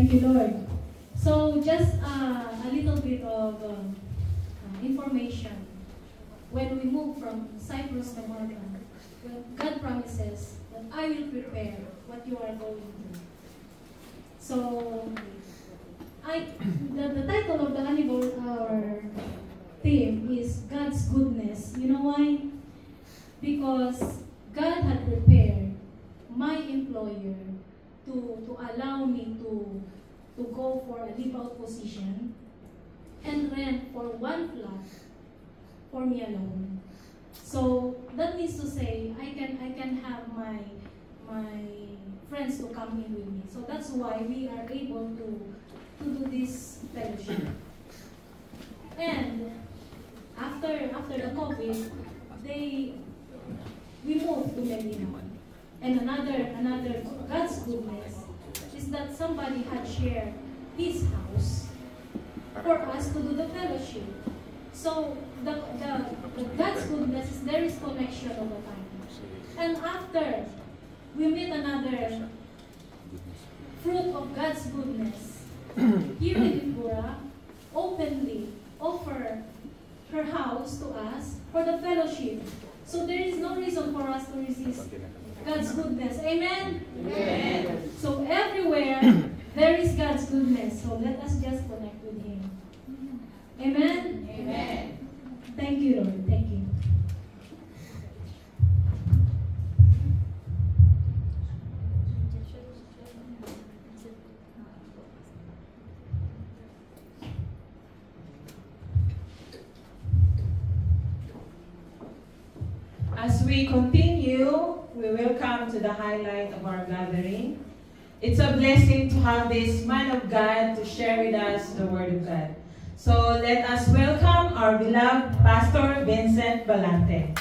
Thank you, Lord. So, just a little bit of information. When we move from Cyprus to Malta, God promises that I will prepare what you are going through. So, the title of the our theme is God's goodness. You know why? Because God had prepared my employer to allow me to go for a live-out position and rent for one flat for me alone. So that means to say I can have my friends to come in with me. So that's why we are able to do this fellowship. And after the COVID, we moved to Medina. And another God's goodness is that somebody had shared his house for us to do the fellowship. So the God's goodness is there is connection all the time. And after we meet another fruit of God's goodness, here in Ipura, openly offer her house to us for the fellowship. So there is no reason for us to resist God's goodness. Amen? Amen. So everywhere there is God's goodness. So let us just connect with Him. Amen? Amen. Thank you, Lord. Thank you. As we continue, we will come to the highlight of our gathering. It's a blessing to have this man of God to share with us the Word of God. So let us welcome our beloved Pastor Vincent Balante.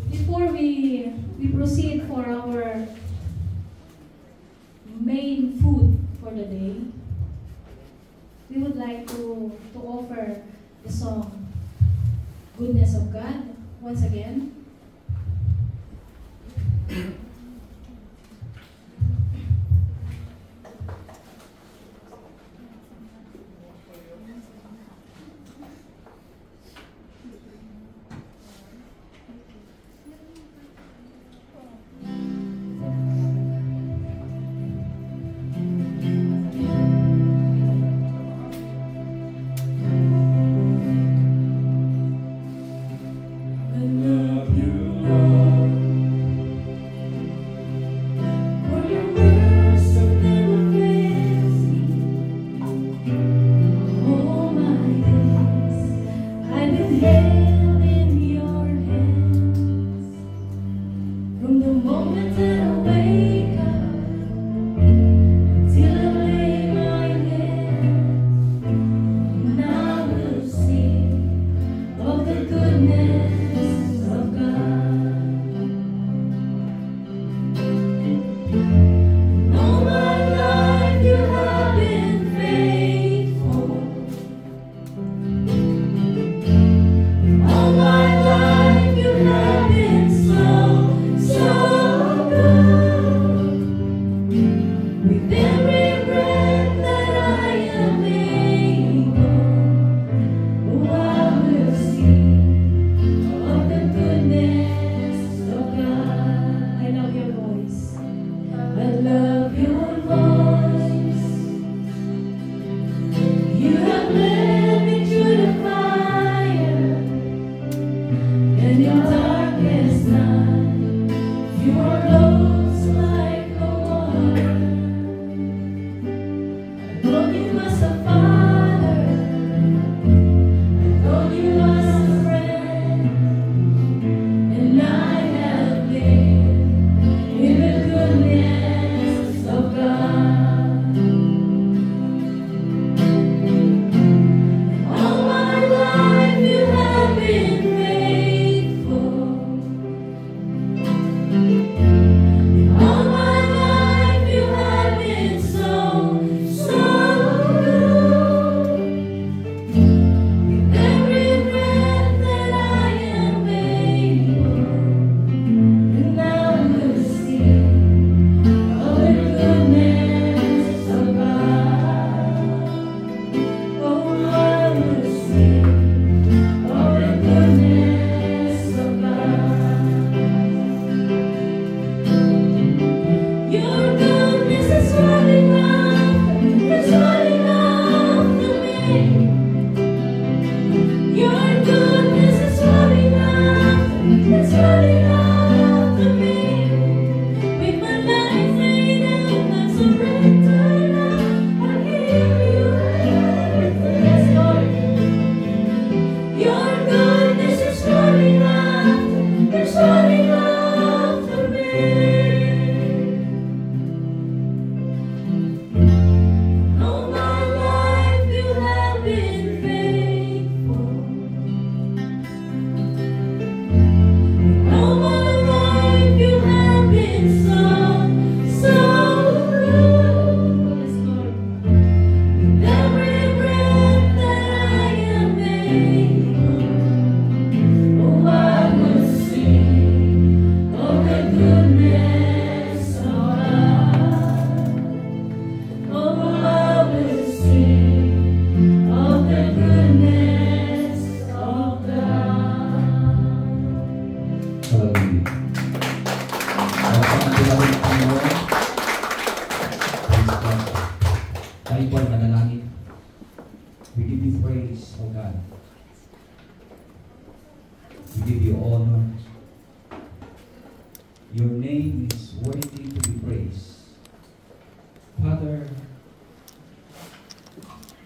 Before we proceed for our main food for the day, we would like to offer the song Goodness of God once again. I love you, Lord.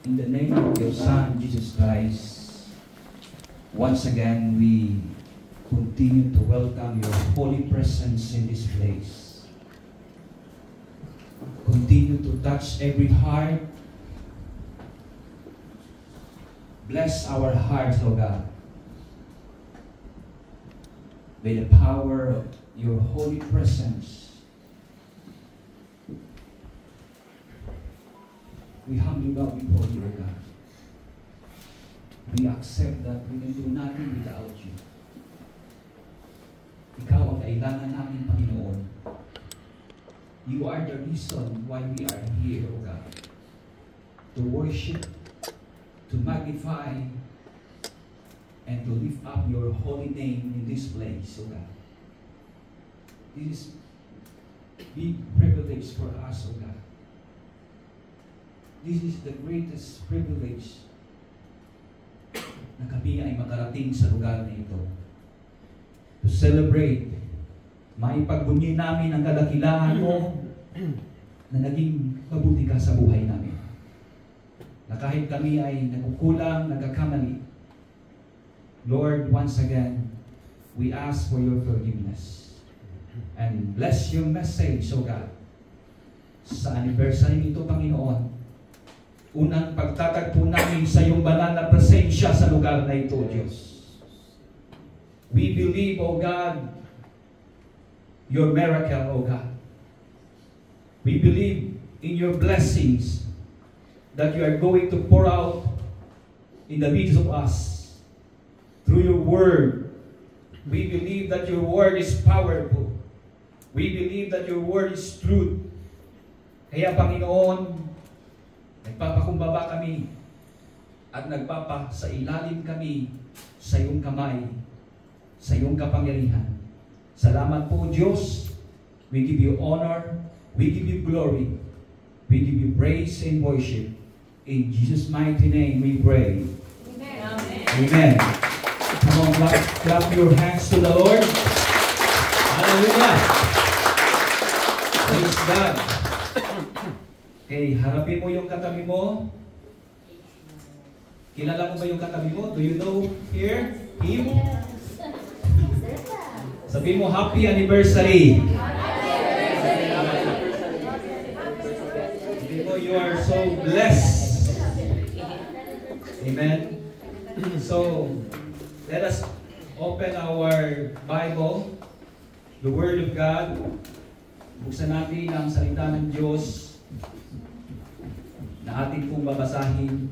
In the name of your Son, Jesus Christ, once again we continue to welcome your holy presence in this place. Continue to touch every heart. Bless our hearts, O God, by the power of your holy presence. We humbly bow before you, O God. We accept that we can do nothing without you. Ikaw ang kailangan namin, Panginoon. You are the reason why we are here, O God. To worship, to magnify, and to lift up your holy name in this place, O God. This is a big privilege for us, O God. This is the greatest privilege na kami ay makarating sa lugar na ito. To celebrate, maipagbunyi namin ang kadakilaan mo na naging mabuti ka sa buhay namin. Na kahit kami ay nagkukulang, nagkakamali, Lord, once again, we ask for your forgiveness. And bless your message, O God, sa anniversary nito, Panginoon. Unang pagtatagpo namin sa iyong banal na presensya sa lugar na ito, Diyos. We believe, O God, your miracle, O God. We believe in your blessings that you are going to pour out in the midst of us through your word. We believe that your word is powerful. We believe that your word is truth. Kaya, Panginoon, nagpapakumbaba kami at sa ilalim kami sa iyong kamay, sa iyong kapangyarihan. Salamat po, Diyos. We give you honor, we give you glory, we give you praise and worship. In Jesus' mighty name we pray. Amen. Amen. Come on, clap your hands to the Lord. Hallelujah. Praise God. Okay, harapin mo yung katabi mo. Kilala mo ba yung katabi mo? Do you know him? Sabi mo, happy anniversary. Sabi mo, you are so blessed. Amen. So, let us open our Bible, the Word of God. Buksan natin ang salita ng Diyos na ating pong babasahin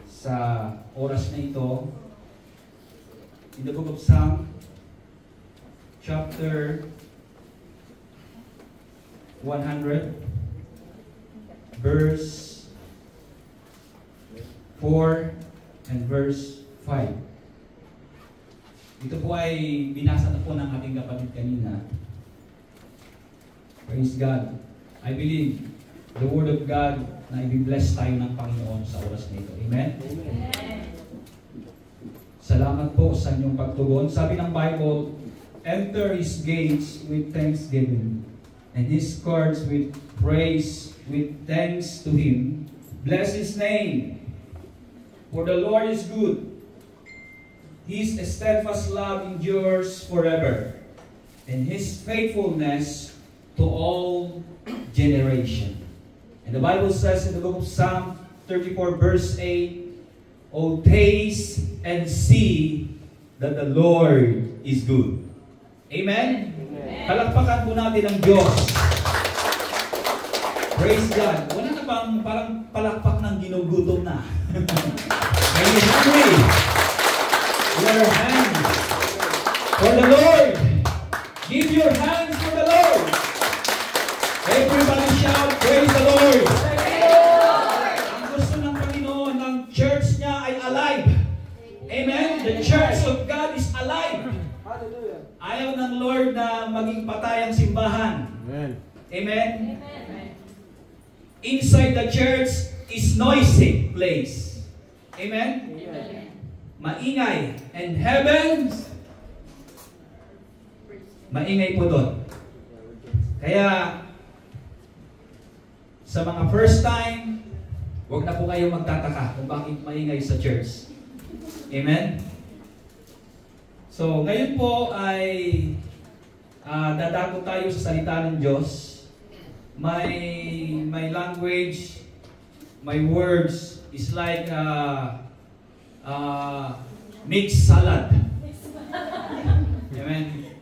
sa oras na ito. In the book of Psalm, chapter 100, verse 4 and verse 5. Ito po ay binasa na po ng ating kapatid kanina. Praise God. I believe the Word of God na i-bless tayo ng Panginoon sa oras na ito. Amen? Amen. Salamat po sa inyong pagtugon. Sabi ng Bible, enter His gates with thanksgiving and His courts with praise, with thanks to Him. Bless His name, for the Lord is good. His steadfast love endures forever, and His faithfulness to all generation. And the Bible says in the book of Psalm 34 verse 8, "O taste and see that the Lord is good." Amen? Amen. Palakpakan po natin ang Diyos. Praise God. Wala na bang parang palakpak ng ginugutom na? Are you hungry? Your hands for the Lord. Give your hands for the Lord. Everybody shout, praise the Lord. Ang gusto ng Panginoon, ng church niya ay alive. Amen? The church of God is alive. Ayaw ng Lord na maging patay ang simbahan. Amen? Amen? Inside the church is noisy place. Amen? Amen. Maingay. And heaven, maingay po doon. Kaya, sa mga first time Huwag na po kayo magtataka kung bakit maingay sa church. Amen? So, ngayon po ay dadako tayo sa salita ng Diyos. My language, my words is like mixed salad. Amen?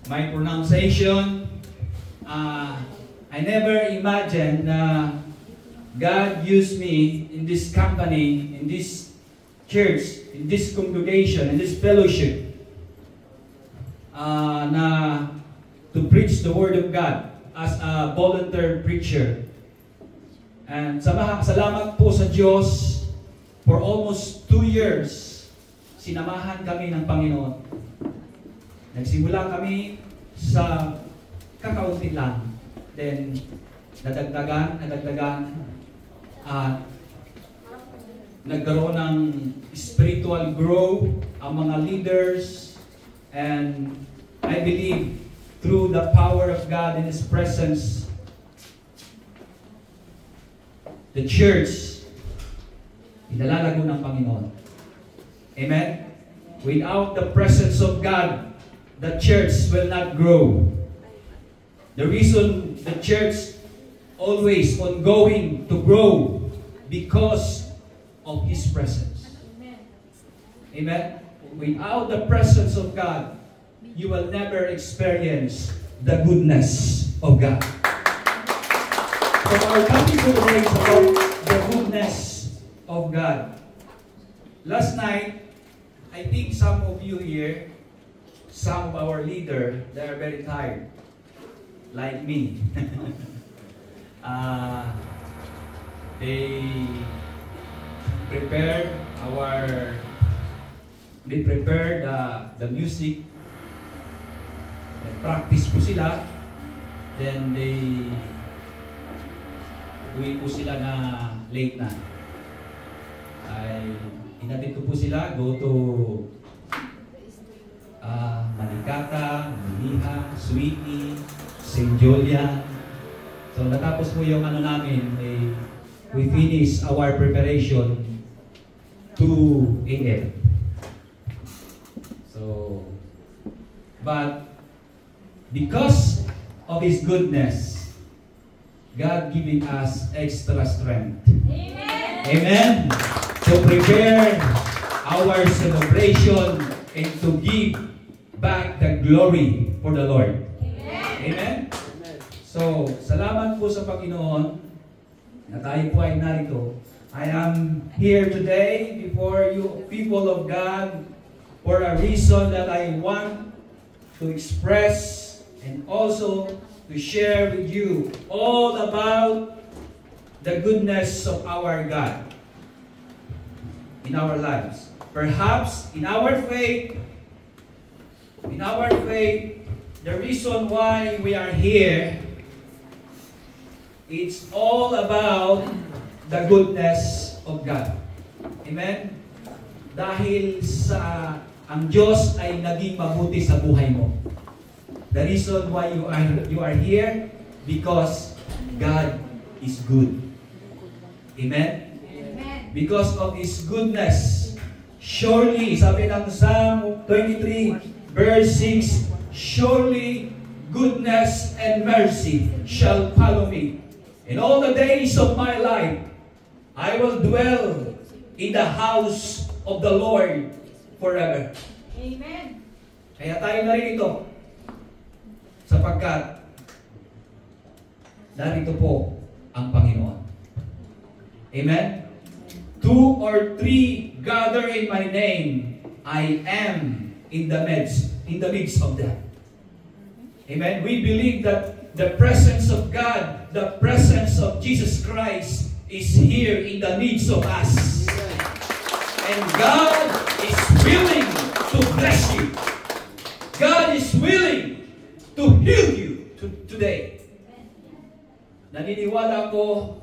My pronunciation, I never imagined God used me in this company, in this church, in this congregation, in this fellowship, to preach the Word of God as a volunteer preacher. And salamat po sa Diyos, for almost 2 years, sinamahan kami ng Panginoon. Nagsimula kami sa kakaunti lang. Then, nadagdagan, at nagkaroon ng spiritual growth ang mga leaders, and I believe through the power of God and His presence, the church inalalago ng Panginoon. Amen? Without the presence of God, the church will not grow. The reason the church always ongoing to grow because of His presence. Amen? Without the presence of God, you will never experience the goodness of God. So our topic for today is about the goodness of God. Last night, I think some of you here, some of our leaders, they are very tired, like me. They prepared the music. Practice po sila. Then uwi po sila na late na. Ay inatid ko po sila go to Manikata, Maniha, Sweetie, St. Julian. So natapos po yung namin, we finish our preparation 2 a.m. So, but because of His goodness, God giving us extra strength. Amen. Amen. To prepare our celebration and to give back the glory for the Lord. Amen. Amen. So, salamat po sa Panginoon na tayo po ay narito. I am here today before you, people of God, for a reason that I want to express and also to share with you all about the goodness of our God in our lives. Perhaps in our faith, the reason why we are here, it's all about the goodness of God. Amen? Dahil sa ang Diyos ay naging mabuti sa buhay mo. The reason why you are here, because God is good. Amen? Amen. Because of His goodness, surely, sabi ng Psalm 23, verse 6, surely goodness and mercy shall follow me. In all the days of my life, I will dwell in the house of the Lord forever. Amen. Kaya tayo narito sapagkat narito po ang Panginoon. Amen. 2 or 3 gather in my name, I am in the midst of them. Amen. We believe that the presence of God, the presence of Jesus Christ is here in the midst of us. And God is willing to bless you. God is willing to heal you today. Naniniwala ko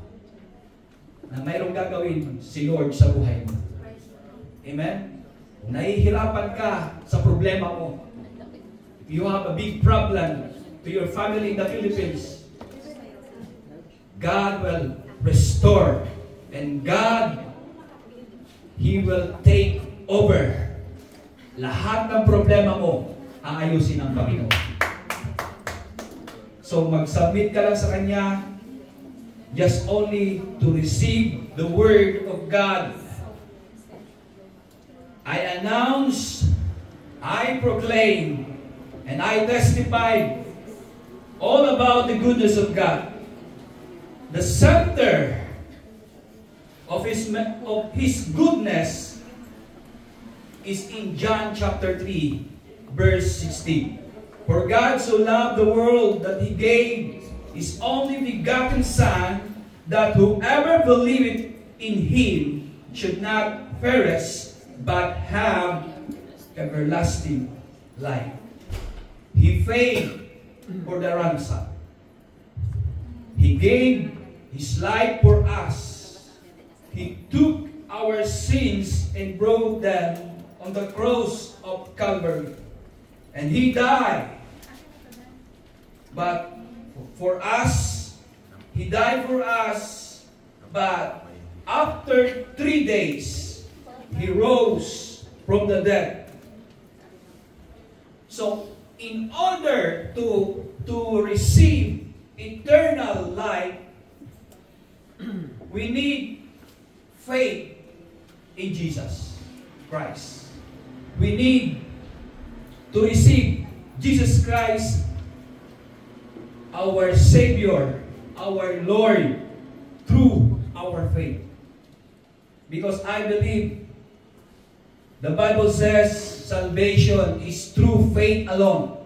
na mayroong gagawin si Lord sa buhay mo. Amen? Nahihirapan ka sa problema mo. If you have a big problem to your family in the Philippines, God will restore. And God, He will take over. Lahat ng problema mo, aayusin ng Panginoon. So mag-submit ka lang sa Kanya, just only to receive the Word of God. I announce, I proclaim, and I testify all about the goodness of God. The center of His goodness is in John chapter 3, verse 16. For God so loved the world that He gave His only begotten Son, that whoever believeth in Him should not perish, but have everlasting life. He paid for the ransom. He gave His life for us. He took our sins and brought them on the cross of Calvary. And He died. But for us, He died for us. But after 3 days, He rose from the dead. So, in order to receive eternal life, we need faith in Jesus Christ. We need to receive Jesus Christ, our Savior, our Lord, through our faith. Because I believe the Bible says salvation is through faith alone.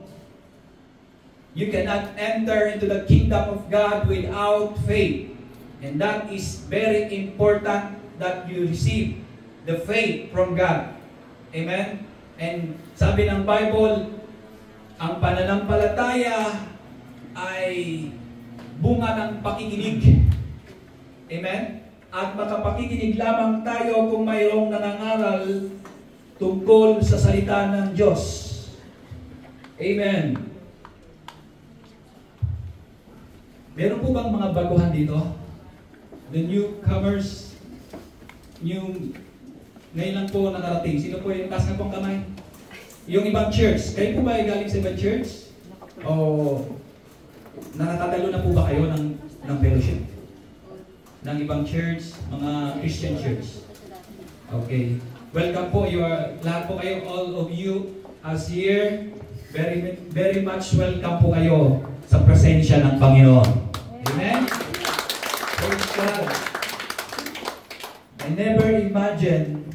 You cannot enter into the kingdom of God without faith. And that is very important that you receive the faith from God. Amen? And sabi ng Bible, ang pananampalataya ay bunga ng pakikinig. Amen? At makapakikinig lamang tayo kung mayroong nangangaral tungkol sa salita ng Diyos. Amen. Meron po bang mga baguhan dito? The newcomers, ngayon lang po nakarating. Sino po yung taas na pong kamay? Yung ibang church. Kayo po ba ay galing sa ibang church? O nakakatalo na po ba kayo ng fellowship? Ng ibang church, mga Christian church? Okay. Welcome po. Lahat po kayo, all of you as here. Very, very much welcome po kayo sa presensya ng Panginoon. Amen? Praise God. I never imagined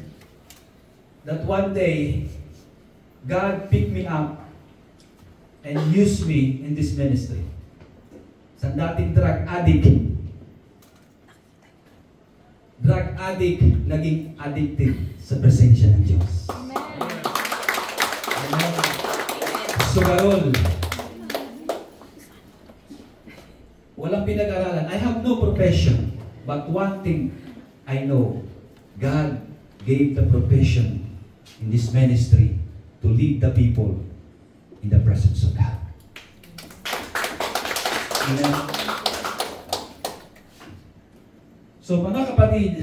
that one day God picked me up and used me in this ministry. Sa dating drug addict, naging addicted sa presensya ng Diyos. Amen. Sugarol. Walang pinag-aralan. I have no profession. But one thing I know, God gave the profession in this ministry to lead the people in the presence of God. Amen. So mga kapatid,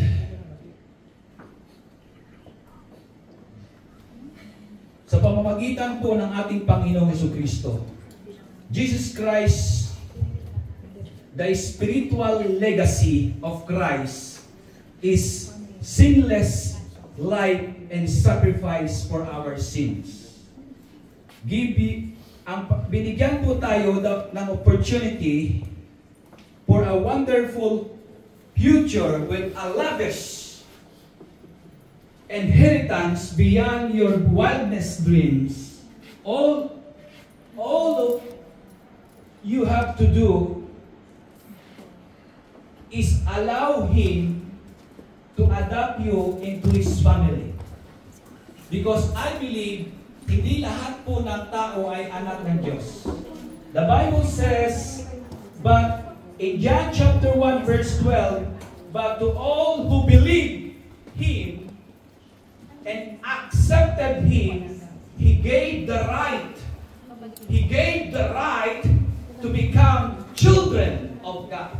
sa pamamagitan po ng ating Panginoong Jesucristo, Jesus Christ, the spiritual legacy of Christ is sinless life and sacrifice for our sins. Binigyan po tayo ng opportunity for a wonderful future with a lavish inheritance beyond your wildest dreams. All you have to do is allow Him to adopt you into His family. Because I believe, hindi lahat po ng tao ay anak ng Diyos. The Bible says, but in John chapter 1 verse 12, but to all who believe Him and accepted Him, He gave the right to become children of God.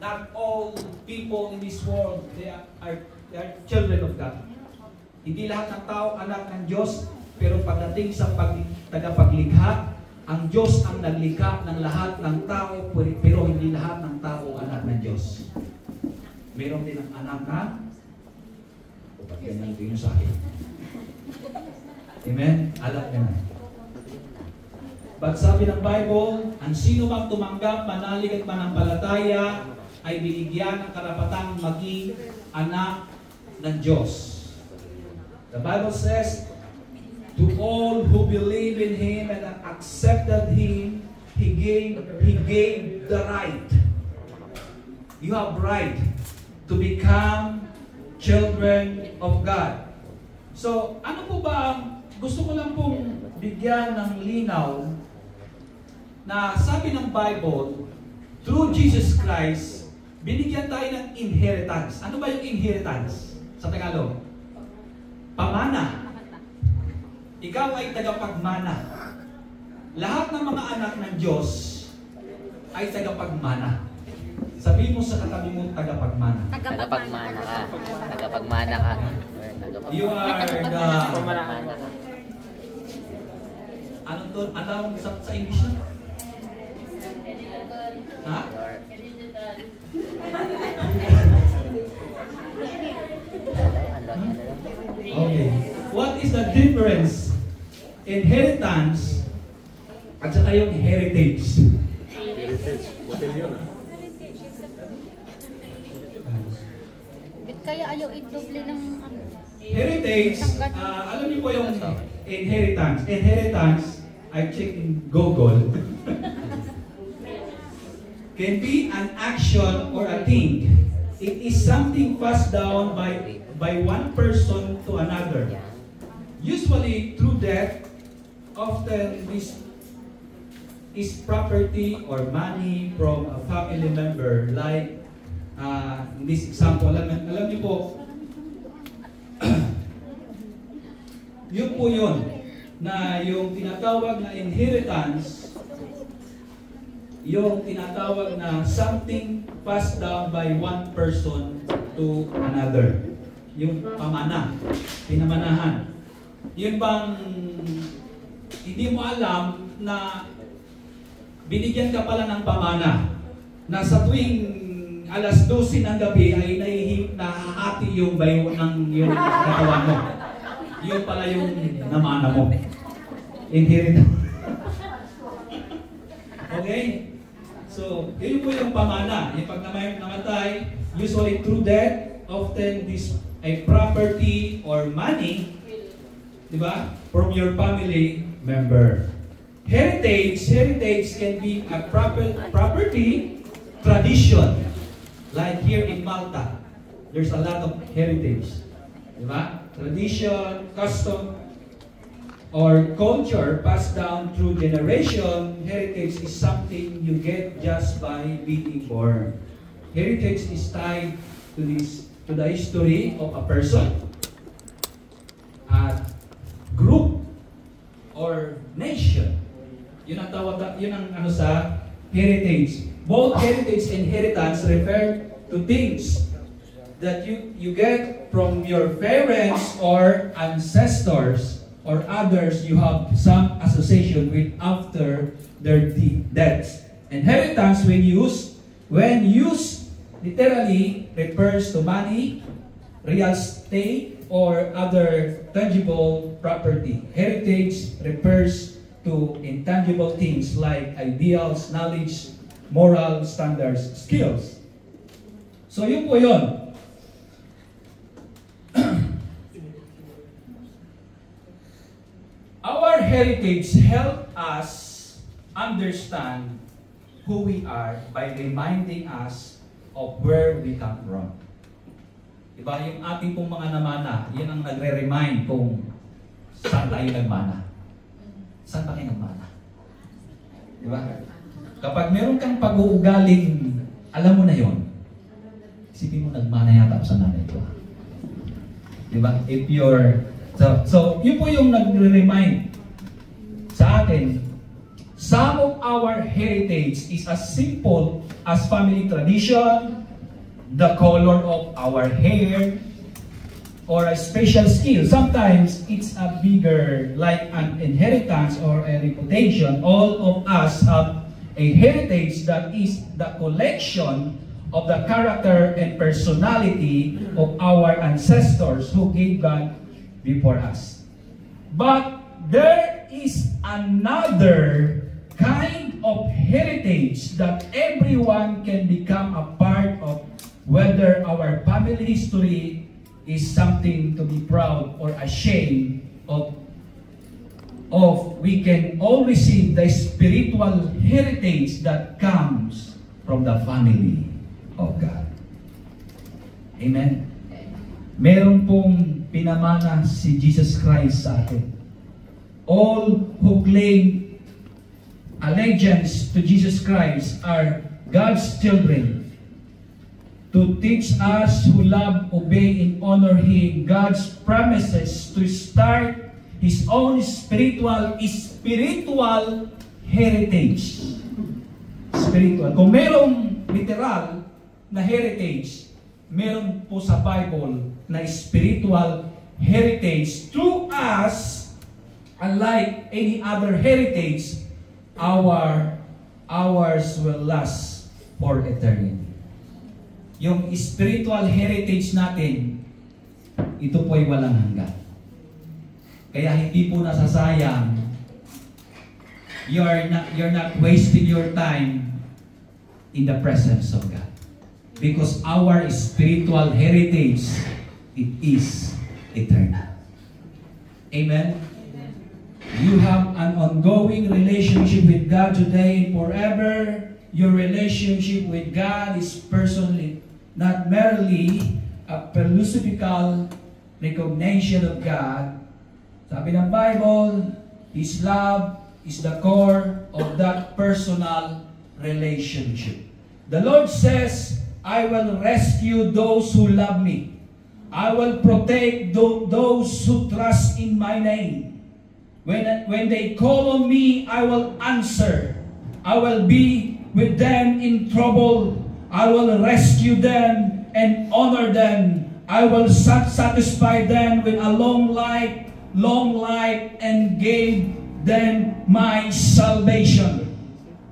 not all people in this world, they are children of God. Hindi lahat ng tao anak ng Diyos, pero pagdating sa tagapaglikha, ang Diyos ang naglikha ng lahat ng tao, pero hindi lahat ng tao anak ng Diyos. Meron din ang anak na, o ba't ganyan ito yung sa akin? Amen? Alam niya na. But sabi ng Bible, ang sino mang tumanggap, manalig at manampalataya, ay binigyan ng karapatang maging anak ng Diyos. The Bible says, to all who believe in Him and accepted Him, He gave the right. You have right to become children of God. So, ano po ba ang gusto ko lang pong bigyan ng linaw na sabi ng Bible, through Jesus Christ, binigyan tayo ng inheritance. Ano ba yung inheritance sa Tagalog? Pamana. Ikaw ay tagapagmana. Lahat ng mga anak ng Diyos ay tagapagmana. Sabihin mo sa katabi mo, tagapagmana. Tagapagmana ka. Tagapagmana ka. You are the... Ano to? Ano sa English na? Ha? Okay. What is the difference? Inheritance at saka yung heritage. Kaya ayaw i-doble ng Heritage, alam niyo po yung inheritance. Inheritance, I check in Google. Can be an action or a thing. It is something passed down by one person to another. Usually through death, often this is property or money from a family member. Like in this example, alam niyo po, yun po yun, na yung tinatawag na inheritance, yung tinatawag na something passed down by one person to another. Yung pamana, pinamanahan. Yun bang hindi mo alam na binigyan ka pala ng pamana na sa tuwing alas 12 ng gabi ay nahahati yung bayo ng yung katawan mo. Yun pala yung namana mo. Inheritance. Okay? So, yun po yung pamana. Yung pag namatay, usually through death, often this a property or money, di ba? From your family member. Heritage can be a property, tradition. Like here in Malta, there's a lot of heritage. Di ba? Tradition, custom, or culture passed down through generation. Heritage is something you get just by being born. Heritage is tied to the history of a person, a group, or nation. Yun ang tawag, yun ang ano sa heritage. Both heritage and inheritance refer to things that you get from your parents or ancestors or others you have some association with after their deaths. Inheritance when used literally refers to money, real estate, or other tangible property. Heritage refers to intangible things like ideals, knowledge, moral standards, skills. So yun po yun. Our heritage help us understand who we are by reminding us of where we come from. Diba, yung ating pong mga namana, yan ang nagre-remind kung saan tayo nagmana. Saan ba kayo nagmana? Diba? Kapag meron kang pag-uugaling, alam mo na yon. Isipin mo, nagmana yata ako sa nanay ko. Diba? If you're... So yun po yung nagre-remind sa atin. Some of our heritage is as simple as family tradition, the color of our hair, or a special skill. Sometimes it's a bigger, like an inheritance or a reputation. All of us have a heritage that is the collection of the character and personality of our ancestors who gave God before us. But there is another kind of heritage that everyone can become a part of, whether our family history is something to be proud or ashamed of. We can all receive the spiritual heritage that comes from the family of God. Amen. Meron pong pinamana si Jesus Christ sa atin. All who claim allegiance to Jesus Christ are God's children. To teach us who love, obey, and honor Him, God's promises to start His own spiritual heritage. Spiritual. Kung merong literal na heritage, meron po sa Bible na spiritual heritage. To us, unlike any other heritage, ours will last for eternity. Yung spiritual heritage natin, ito po ay walang hanggan. Kaya hindi po nasasayang. You're not wasting your time in the presence of God. Because our spiritual heritage, it is eternal. Amen? You have an ongoing relationship with God today and forever. Your relationship with God is personally, not merely a philosophical recognition of God. Sabi ng Bible, His love is the core of that personal relationship. The Lord says, I will rescue those who love me. I will protect those who trust in my name. When they call on me, I will answer. I will be with them in trouble. I will rescue them and honor them. I will satisfy them with a long life, and give them my salvation.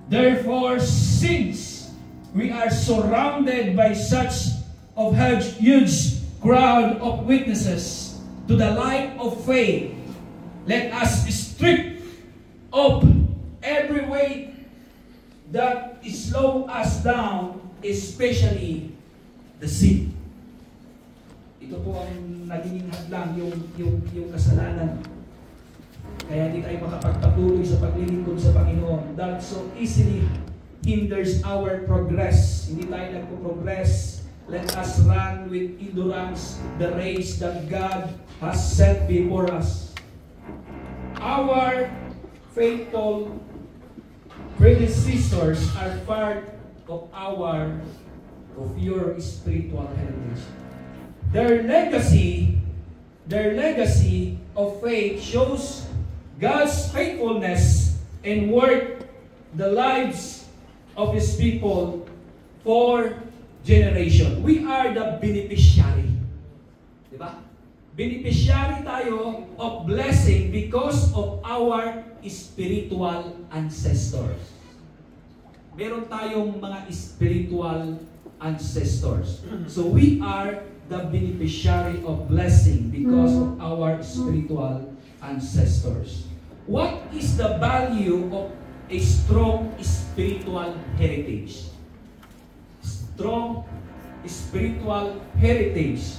Therefore, since we are surrounded by such a huge crowd of witnesses to the light of faith, let us strip off every weight that slow us down, especially the sin. Ito po ang naging hadlang, yung kasalanan. Kaya hindi tayo makapagpatuloy sa paglilingkod sa Panginoon. That so easily hinders our progress. Hindi tayo nagpo-progress. Let us run with endurance the race that God has set before us. Our faithful predecessors are part of your spiritual heritage. Their legacy of faith shows God's faithfulness and work the lives of His people for generation. We are the beneficiary. Diba? Beneficiary tayo of blessing because of our spiritual ancestors. Meron tayong mga spiritual ancestors. So we are the beneficiary of blessing because of our spiritual ancestors. What is the value of a strong spiritual heritage? Strong spiritual heritage.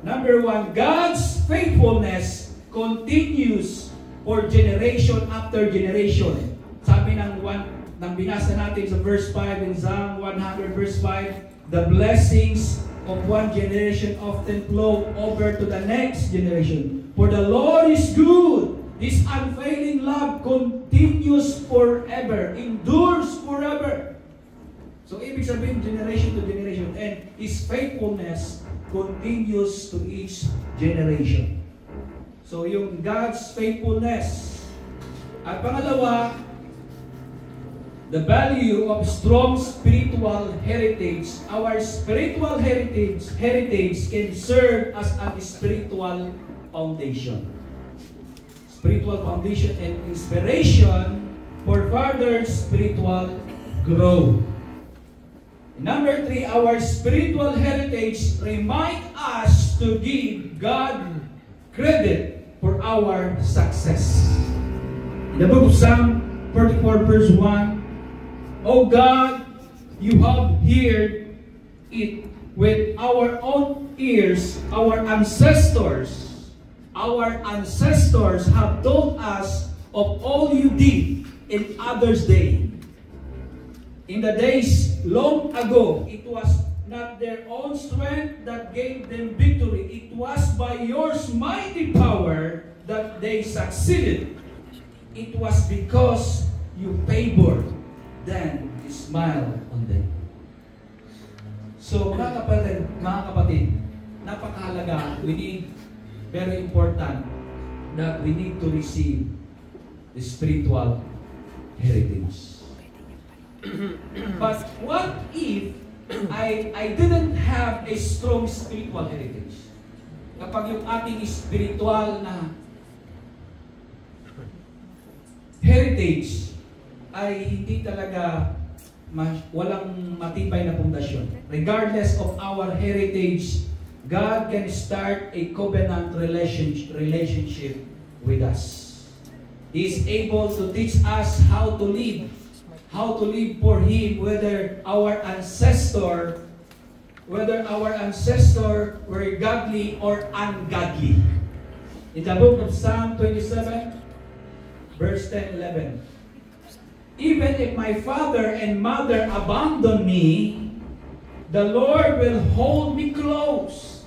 Number one, God's faithfulness continues for generation after generation. Sabi ng binasa natin sa verse 5 in Psalm 100 verse 5, the blessings of one generation often flow over to the next generation. For the Lord is good. His unfailing love continues forever, endures forever. So, ibig sabihin, generation to generation. And His faithfulness continues to each generation. So, yung God's faithfulness. At pangalawa, the value of strong spiritual heritage. Our spiritual heritage can serve as a spiritual foundation. Spiritual foundation and inspiration for further spiritual growth. Number 3, our spiritual heritage remind us to give God credit for our success. In the book of Psalm 44 verse 1, O God, you have heard it with our own ears. Our ancestors have told us of all you did in others' day. In the days long ago, it was not their own strength that gave them victory. It was by your mighty power that they succeeded. It was because you favored them, smiled on them. So mga kapatid, napakahalaga, very important that we need to receive the spiritual heritage. But what if I didn't have a strong spiritual heritage? Kapag yung ating spiritual na heritage ay hindi talaga walang matibay na pundasyon. Regardless of our heritage, God can start a covenant relationship with us. He is able to teach us how to live for Him, whether our ancestor were godly or ungodly. In the book of Psalm 27, verse 10-11, even if my father and mother abandon me, the Lord will hold me close.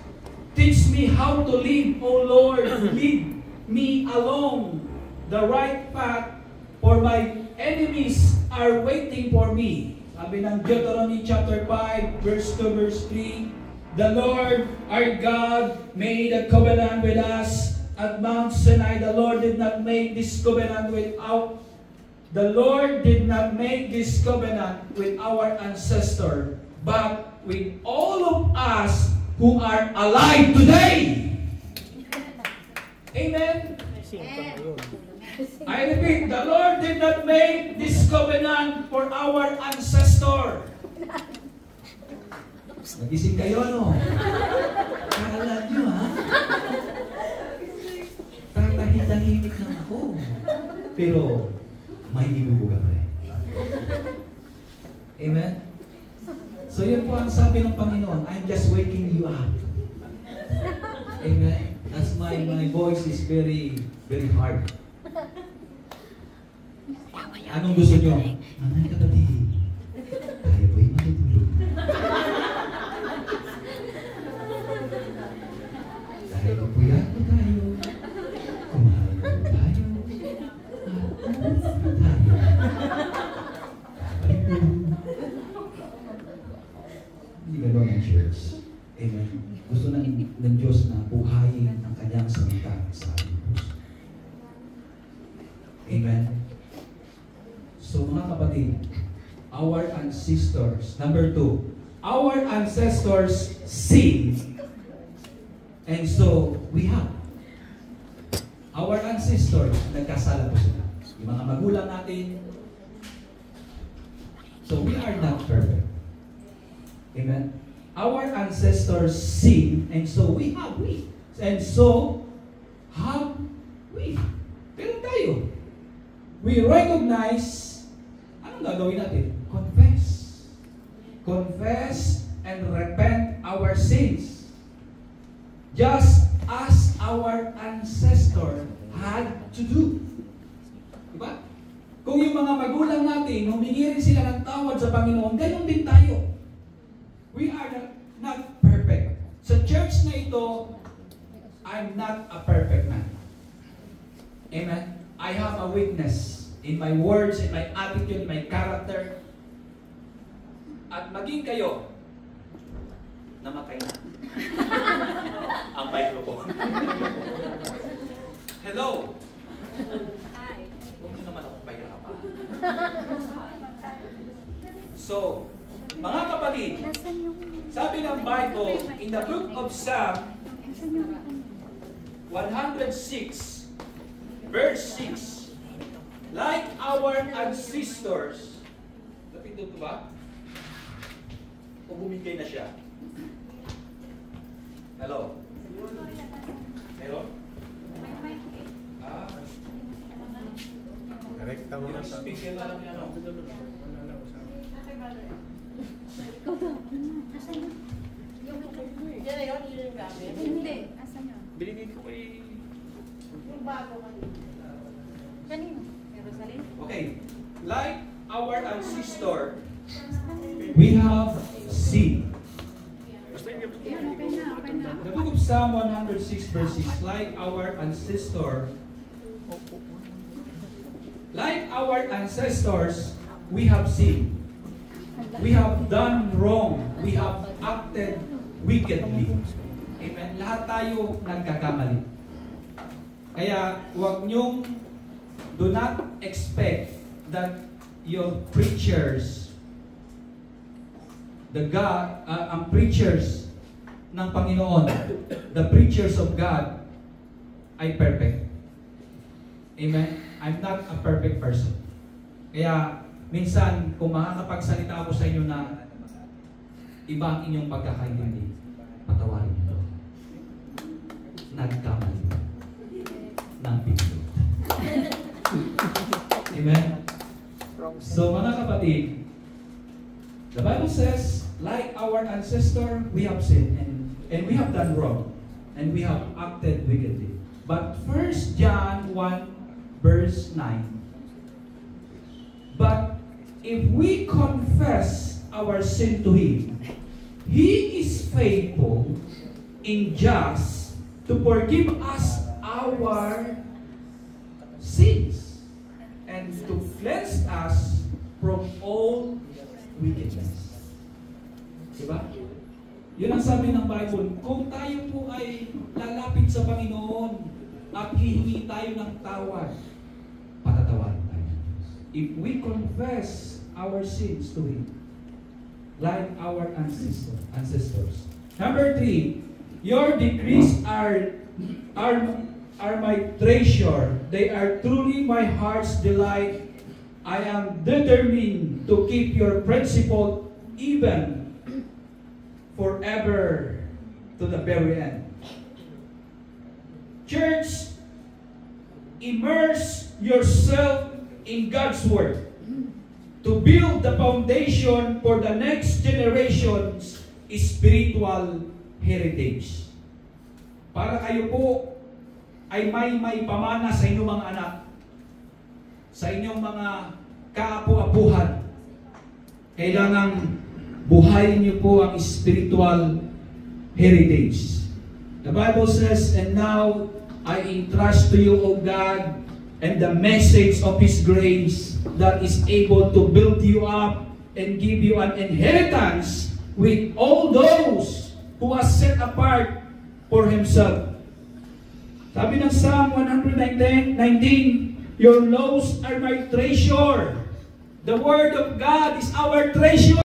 Teach me how to live, O Lord. Lead me along the right path, for my enemies are waiting for me. Sabi ng Deuteronomy chapter 5, verse 2, verse 3, the Lord our God made a covenant with us at Mount Sinai. The Lord did not make this covenant with our ancestor, but with all of us who are alive today. Amen. I repeat, the Lord did not make this covenant for our ancestor. Nagising kayo, no? Kala nyo, ha? Tatahimik lang ako. Pero, may ibubuga pa rin. Amen? So, yun po ang sabi ng Panginoon, I'm just waking you up. Amen? As my voice is very, very hard. Anong gusto nyo? Nanay kapatid, tayo po'y matutulog. Dahil pupuyan po tayo, kumain po tayo, at tayo. Hindi gano'n ang church. Amen. Gusto ng Diyos na buhayin ang kanyang salita sa ating puso. Amen. So mga kapatid, our ancestors, number 2, our ancestors sinned, and so we have. Our ancestors, nagkasala po sila. Yung mga magulang natin, so we are not perfect. Amen? Our ancestors sinned, and so we have we. And so have we. Pero tayo, we recognize. Anong gagawin natin? Confess. Confess and repent our sins. Just as our ancestor had to do. Diba? Kung yung mga magulang natin, humingi rin sila ng tawad sa Panginoon, gayon din tayo. We are not perfect. Sa church na ito, I'm not a perfect man. Amen? I have a weakness in my words, in my attitude, in my character. At maging kayo, namatay na ang microphone. Hello? Hi. Huwag nyo naman ako pahirapan. So, mga kapatid, sabi ng Bible, in the book of Psalm 106, verse 6, like our ancestors, napindot ko ba? O bumigay na siya? Hello? Meron? Direkta mo na sa Speaker na lang yan, no? Hindi. Asan yun? Binigay ko kay... Yung bago kanino? Jerusalem? Okay. Like our ancestor, we have seen. The book of Psalm 106 verse 6, like our ancestors, we have sinned. We have done wrong. We have acted wickedly. Amen. Lahat tayo nagkakamali. Kaya huwag niyong, do not expect that your preachers, ang preachers ng Panginoon, the preachers of God, ay perfect. Amen? I'm not a perfect person. Kaya, minsan, kung makakapagsalita ako sa inyo na iba ang inyong pagkakaintindi, patawarin niyo. Nagkamali ng pindot. Amen? So, mga kapatid, the Bible says, like our ancestor, we have sinned and we have done wrong and we have acted wickedly. But 1 John 1 verse 9, but if we confess our sin to Him, He is faithful and just to forgive us our sins and to cleanse us from all wickedness. Diba? Yun ang sabi ng Bible. Kung tayo po ay lalapit sa Panginoon at hihingi tayo ng tawad, patatawarin tayo. If we confess our sins to Him, like our ancestors. Number 3, your decrees are my treasure. They are truly my heart's delight. I am determined to keep your principle even forever to the very end. Church, immerse yourself in God's Word to build the foundation for the next generation's spiritual heritage. Para kayo po ay may pamana sa inyong mga anak, sa inyong mga kaapu-apuhan. Kailangang buhayin niyo po ang spiritual heritage. The Bible says, and now I entrust to you, O God, and the message of His grace that is able to build you up and give you an inheritance with all those who are set apart for Himself. Sabi ng Psalm 119, your laws are my treasure. The Word of God is our treasure.